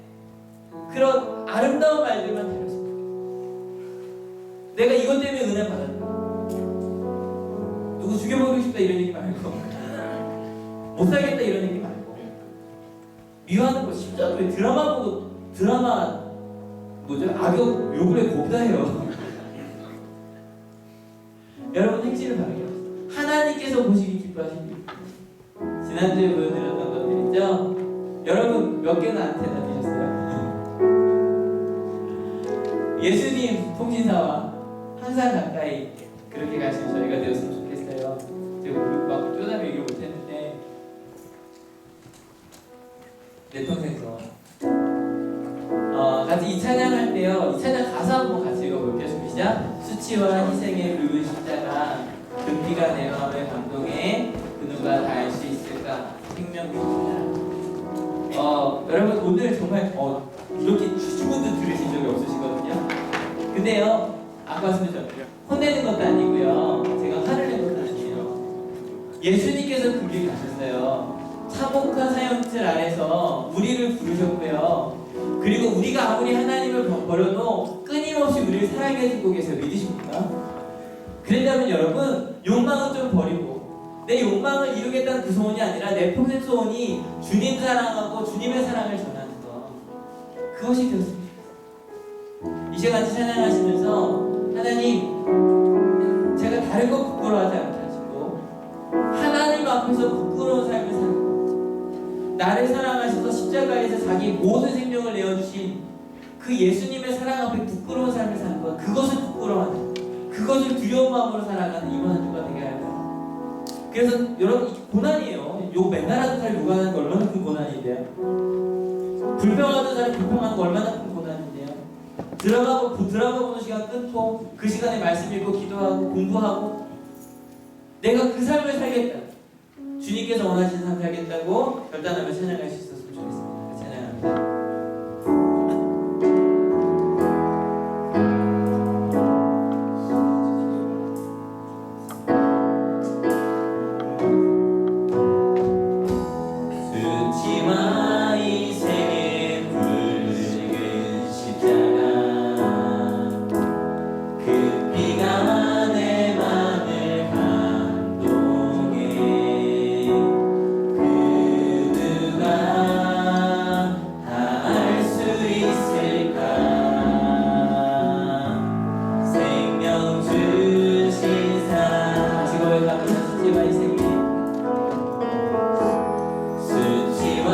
그런 아름다운 말들만 달렸어요. 내가 이것 때문에 은혜 받았다, 누구 죽여버리고 싶다 이런 얘기 말고, 못 살겠다 이런 얘기 말고, 미워하는 거 심지어 왜 드라마 보고 드라마 뭐죠? 악역 욕을 해 거기다 해요. 여러분 행실을 바르게 하세요. 하나님께서 보시기 기뻐하십니다. 지난주에 보여드렸던 것들 있죠? 여러분 몇 개나 안테나 되셨어요? 예수님 통신사와 항상 가까이 그렇게 가시는 저희가 되었으면 좋겠어요. 제가 막 쪼다며 얘기를 못했는데 내 평생서 같이 이 찬양할 때요, 이 찬양 가사 한번 같이 읽어볼게요. 시작. 수치와 희생의 붉은 십자가, 그 피가 내 마음을 감동해, 그 누가 다 알 수 있을까? 생명이구나. 여러분 오늘 정말 이렇게 주주분들 들으신 적이 없으시거든요. 근데요, 아까 말씀드렸죠. 혼내는 것도 아니고요, 제가 화를 낸 것도 아니에요. 예수님께서 그 길 가셨어요. 참혹한 사형틀 안에서 우리를 부르셨고요. 그리고 우리가 아무리 하나님을 버려도 끊임없이 우리를 사랑해 주고 계세요. 믿으십니까? 그런다면 여러분, 욕망은 좀 버리고 내 욕망을 이루겠다는 그 소원이 아니라 내 평생 소원이 주님 사랑하고 주님의 사랑을 전하는 것, 그것이 되었습니다. 이 시간 찬양하시면서 하나님, 제가 다른 거 부끄러워하지 않게 하시고 하나님 앞에서 부끄러운 삶을 사는, 나를 사랑하셔서 십자가에서 자기 모든 생명을 내어주신 그 예수님의 사랑 앞에 부끄러운 삶을 사는 것, 그것을 부끄러워하는, 그것을 두려운 마음으로 살아가는 이번 한 주가 되게 하여요. 그래서 여러분, 고난이에요. 욕 맨날 하던 사람이 욕하는 거 얼마나 큰 고난인데요. 불평하던 사람이 불평하는 거 얼마나 큰 고난인데요. 드라마 보는 시간 끊고 그 시간에 말씀 읽고 기도하고 공부하고 내가 그 삶을 살겠다, 주님께서 원하시는 삶을 살겠다고 결단하며 찬양할 수 있었으면 좋겠습니다. 찬양합니다. 수치와 희생의 붉은 십자가, 그 피가 내 맘을 감동해, 그 누가 다 알 수 있을까? 생명 주신 사랑, 지금 가면서 수치와 희생의 수치와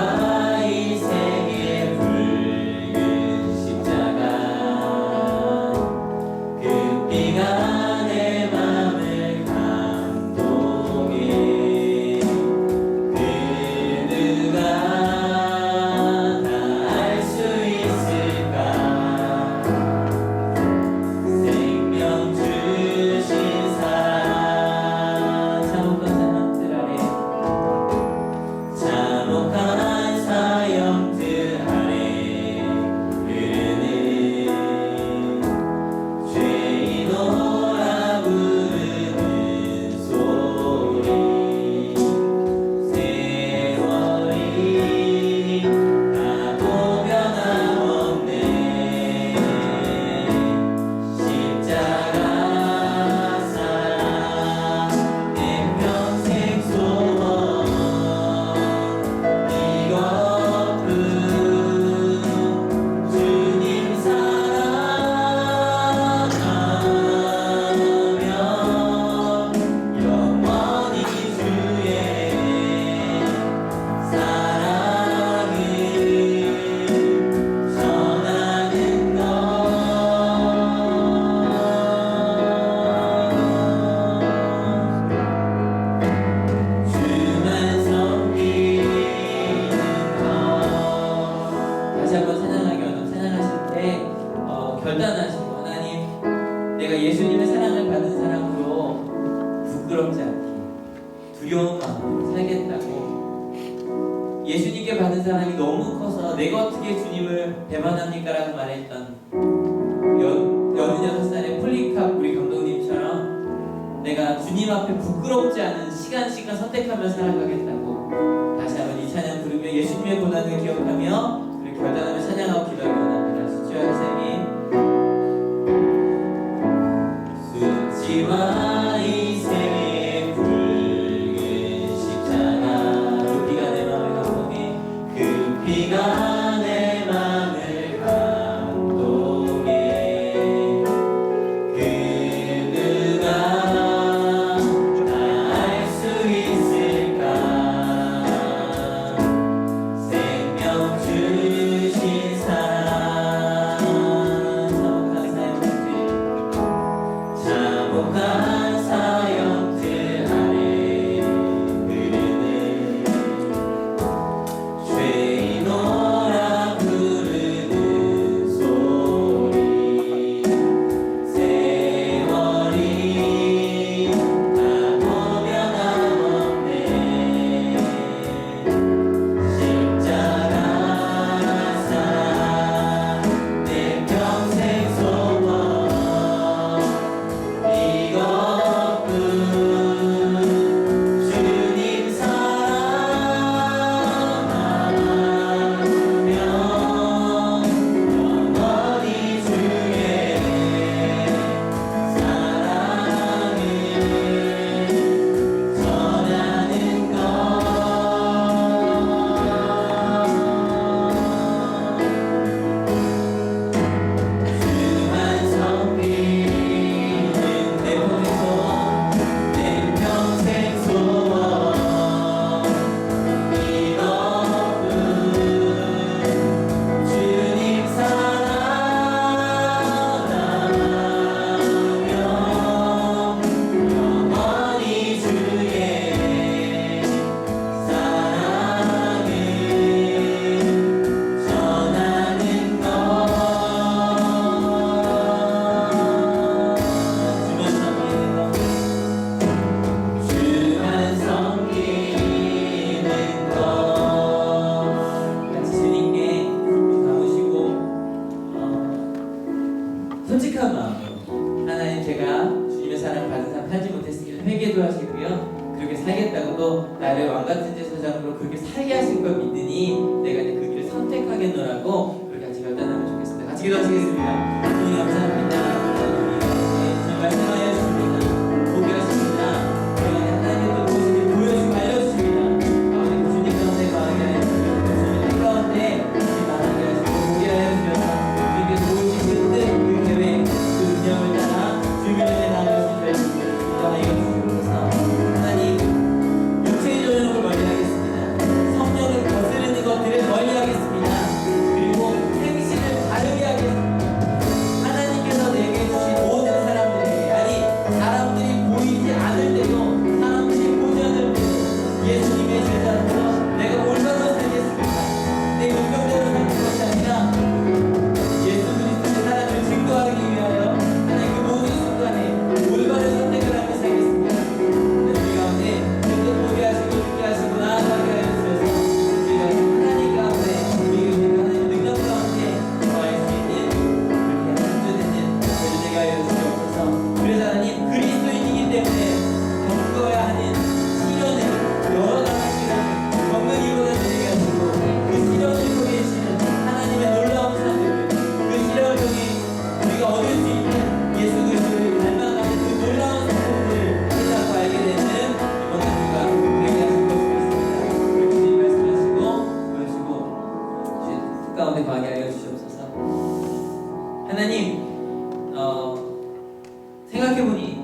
희생의 붉은 십자가, 그 피가 내 맘을 감동해, 그 누가 다 알 수 있을까? 생명 주신 사랑, 참혹한 사람들 아래, 참혹한 사형들 아래 흐르는 죄인오라 부르는 소리, 세월이 가도 변함없네. 십자가 사랑 내 평생 소원, 이것뿐 주님 사랑하며 영원히 주의 사랑을 전하는 것. 주만 섬기는 것. 다시 한번 찬양하기 원하면 찬양하실 때 결단하시고, 하나님, 내가 예수님의 사랑을 받은 사람으로 부끄럽지 않게 두려운 마음으로 살겠다고 예수님께 받은 사랑이 너무 커서 내가 어떻게 주님을 배반합니까? 라고 말했던 86살의 폴리캅 우리 감독님처럼 내가 주님 앞에 부끄럽지 않은 시간 선택하며 살아가겠다고 다시 한번 이 찬양 부르며 예수님의 고난을 기억하며 그리고 결단하며 찬양하고 기도하기 원합니다. 수치와 희생이 수치와 희생의 붉은 십자가 그 피가 내 마음을 감동해 그 피가 내 마음을 감동해 그 누가 다 알 수 있을까 생명 주신 사랑 참혹한 사형들 아래 흐르는 죄인오라 부르는 소리 세월이 다 보면 없네 십자가 사랑 내 평생 소원 이것뿐 주님 사랑하며 영원히 주의 사랑을 전하는 것 주만 섬기는 내 몸소 내 평생 소원 이것뿐 주님 사랑하며 영원히 주의 사랑을 전하는 것 주만 섬기는 것 같이 주님께 담으시고 솔직한 마음으로 하나님 제가 주님의 사랑 받은 사람 살지 못했으니 회개도 하시고요 그렇게 살겠다고 또 나를 왕같은 제사장으로 그렇게 살게 하실 걸 믿으니 내가 이제 그 길을 선택하겠노라고 그렇게 같이 결단하면 좋겠습니다. 같이 기도하시겠습니다. 주님 감사합니다. 주님 말씀하여 주십니다. 보게 하십니다. 우리 안에 하나님의 또 모습을 보여주고 알려주십니다. 주님 가운데 마음에 하여 주시고 주님 가운데 주님 말하게 하시고 보게 하여 주셔서 주님께서 보여주신 듯 그 계획 그 운명을 따라 주님의 은혜 나누실 수 있습니다. 이거 주셔서 하나님 육체의 조력을 멀리하겠습니다. 성령을 거스르는 것들을 멀리하겠습니다. 그리고 행실을 바르게 하겠습니다. 하나님께서 내게 주신 모든 사람들에게 아니 사람들이 보이지 않을 때도 사람들이 보지 않을 때도 예수님의 제자로서 내가 올바로 살겠습니다. 내 운명대로 사는 것이 아니라 예수 그리스도의 사랑을 증거하기 위하여 하나님 그 모든 순간에 올바른 선택을 하며 살겠습니다. 우리 가운데 그것도 보게 하시고 듣게 하시고 나아가게 하여 주셔서 우리가 하나님 가운데 우리가 하나님 능력 가운데 거할 수 있는 그렇게 한주되는 되게 하여 주시옵소서. 그래서 하나님 그리스도인이기 때문에 겪어야 하는 시련을 여러 가지 시련을 겪는이보다 되게 하시고 그 시련을 통해 주시는 하나님의 놀라운 사랑을 그 시련을 통해 우리가 얻을 수 있는 예수 그리스도를 닮아가는 그 놀라운 사랑을 깨닫고 알게 되는 이번 주가 되게 하실 것을 믿습니다. 우리 주님 말씀하시고 보여주시고 주님 가운데 거하게 하여 주시옵소서. 하나님 생각해보니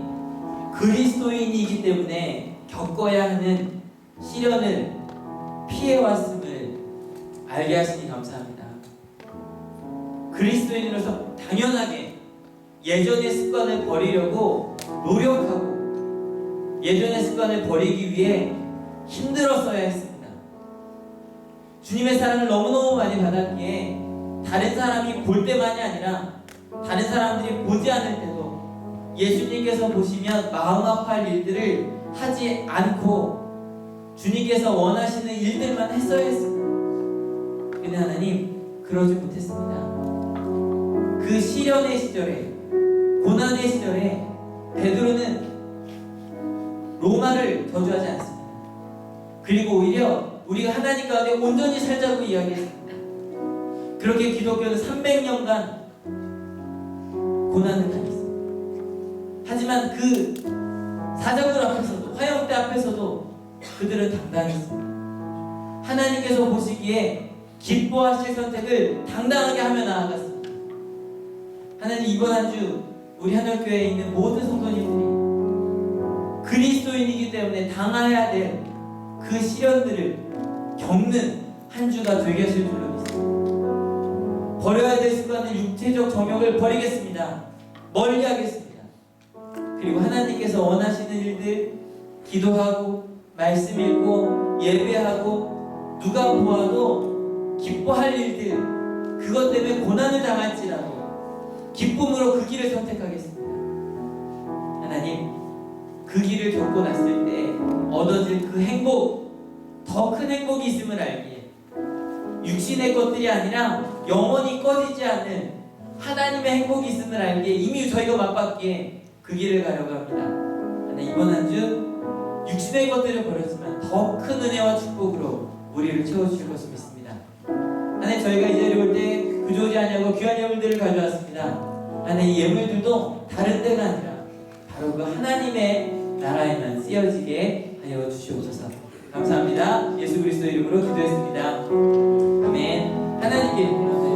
그리스도인이기 때문에 겪어야 하는 시련을 피해왔음을 알게 하시니 감사합니다. 그리스도인으로서 당연하게 예전의 습관을 버리려고 노력하고 예전의 습관을 버리기 위해 힘들었어야 했습니다. 주님의 사랑을 너무너무 많이 받았기에 다른 사람이 볼 때만이 아니라 다른 사람들이 보지 않을 때도 예수님께서 보시면 마음 아파할 일들을 하지 않고 주님께서 원하시는 일들만 했어야 했습니다. 근데 하나님 그러지 못했습니다. 그 시련의 시절에, 고난의 시절에 베드로는 로마를 저주하지 않습니다. 그리고 오히려 우리가 하나님 가운데 온전히 살자고 이야기했습니다. 그렇게 기독교는 300년간 고난을 당했습니다. 하지만 그 사자굴 앞에서도, 화형대 앞에서도 그들은 당당했습니다. 하나님께서 보시기에 기뻐하실 선택을 당당하게 하며 나아갔습니다. 하나님, 이번 한 주 우리 하늘교회에 있는 모든 성도님들이 그리스도인이기 때문에 당해야 될 그 시련들을 겪는 한 주가 되게 하실 줄로 믿습니다. 버려야 될 습관들, 육체적 정욕을 버리겠습니다. 멀리하겠습니다. 그리고 하나님께서 원하시는 일들, 기도하고 말씀 읽고 예배하고 누가 보아도 기뻐할 일들, 그것 때문에 고난을 당할지라도 기쁨으로 그 길을 선택하겠습니다. 하나님, 그 길을 겪고 났을 때 얻어질 그 행복, 더 큰 행복이 있음을 알기에 육신의 것들이 아니라 영원히 꺼지지 않는 하나님의 행복이 있음을 알기에 이미 저희가 맛봤기에 그 길을 가려고 합니다. 하나님, 이번 한 주 육신의 것들을 버렸지만 더 큰 은혜와 축복으로 우리를 채워주실 것을 믿습니다. 하나님, 저희가 이 자리에 올 때 그저지 아니하고 귀한 예물들을 가져왔습니다. 하나님, 이 예물들도 다른 데가 아니라 바로 그 하나님의 나라에만 쓰여지게 하여 주시옵소서. 감사합니다. 예수 그리스도 이름으로 기도했습니다. 아멘. 하나님께 일어나세요.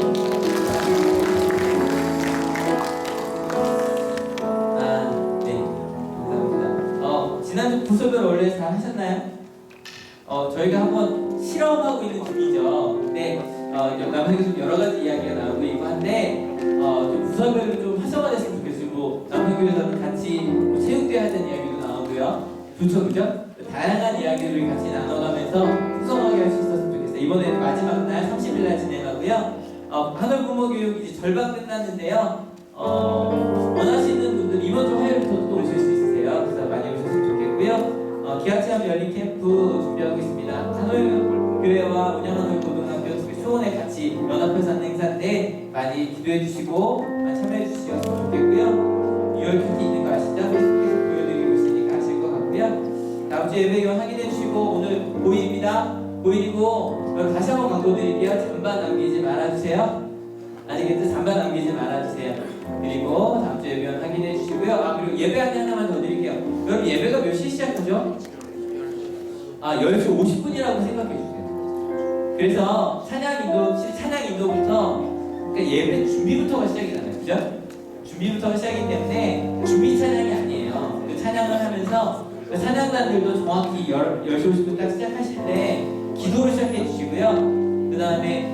네. 감사합니다. 지난주 부서별 원래 다 하셨나요? 저희가 한번 실험하고 있는 중이죠. 근데 남편에게 좀 여러 가지 이야기가 나오고 있고 한데 좀 부서별로 좀 활성화됐으면 좋겠어요. 뭐 남편교회에서는 같이 뭐 체육대회 하자는 이야기도 나오고요. 좋죠, 그죠? 다양한 이야기를 같이 나눠가면서 풍성하게 할 수 있었으면 좋겠어요. 이번에 마지막 날 30일 날 진행하고요. 하늘 부모 교육 이제 절반 끝났는데요. 원하시는 분들 이번 주 화요일부터 또 오실 수 있으세요. 그래서 많이 오셨으면 좋겠고요. 기아체험 열린 캠프 준비하고 있습니다. 하늘교회와 운영하는 고등학교 수원에 같이 연합해서 하는 행사인데 많이 기도해 주시고 많이 참여해 주시면 좋겠고요. 6월 큐티 있는 거 아시죠? 페이스북에서 보여드리고 있으니까 아실 것 같고요. 다음 주 예배 기원 확인해 주시고 오늘 5일입니다. 5일이고 다시 한번 강조드릴게요. 잠반 남기지 말아주세요. 아시겠죠? 잠반 남기지 말아주세요. 그리고 다음 주 예배 기원 확인해 주시고요. 그리고 예배 안내 하나만 더 드릴게요. 여러분, 예배가 몇 시에 시작하죠? 10시 50분이라고 생각해 주세요. 그래서 찬양 인도부터 그러니까 예배 준비부터가 시작이 나요. 그죠? 준비부터가 시작이기 때문에 준비 찬양이 아니에요. 그 찬양을 하면서 그 찬양단들도 정확히 10시 50분 딱 시작하실 때 기도를 시작해 주시고요. 그 다음에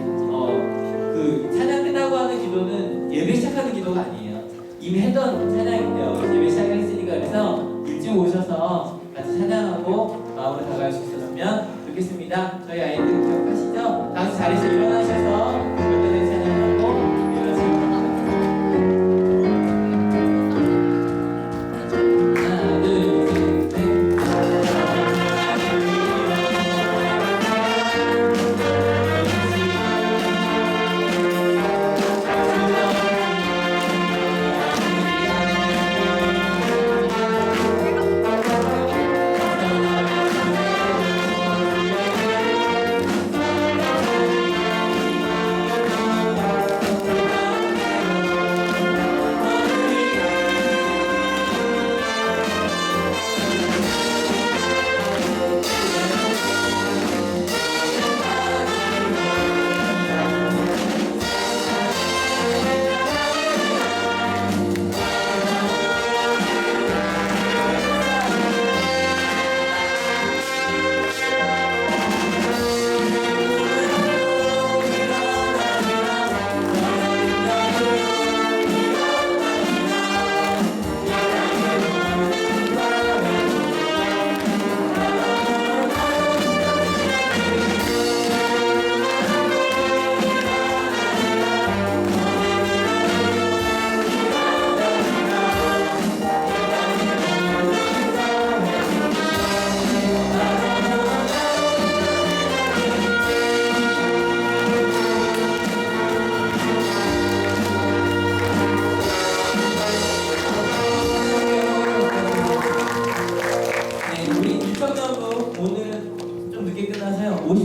그 찬양 끝나고 하는 기도는 예배 시작하는 기도가 아니에요. 이미 했던 찬양인데요. 예배 시작을 했으니까 그래서 일찍 오셔서 같이 찬양하고 마음으로 다가갈 수 있었으면 좋겠습니다. 저희 아이들 기억하시죠? 다시 자리에서 일어나셔서 열전에 찬양하고 일어나시면 하나, 둘, 셋, 넷.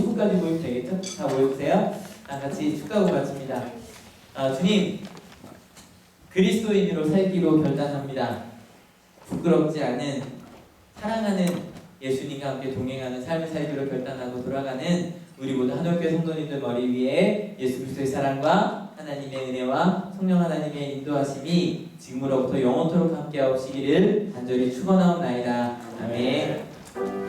50분까지 모이면 되겠죠? 다 모여보세요. 다 같이 축하하고 마칩니다. 주님, 그리스도인으로 살기로 결단합니다. 부끄럽지 않은 사랑하는 예수님과 함께 동행하는 삶을 살기로 결단하고 돌아가는 우리 모두 한올교회 성도님들 머리 위에 예수 그리스도의 사랑과 하나님의 은혜와 성령 하나님의 인도하심이 지금으로부터 영원토록 함께하시기를 간절히 축원하옵나이다. 아멘.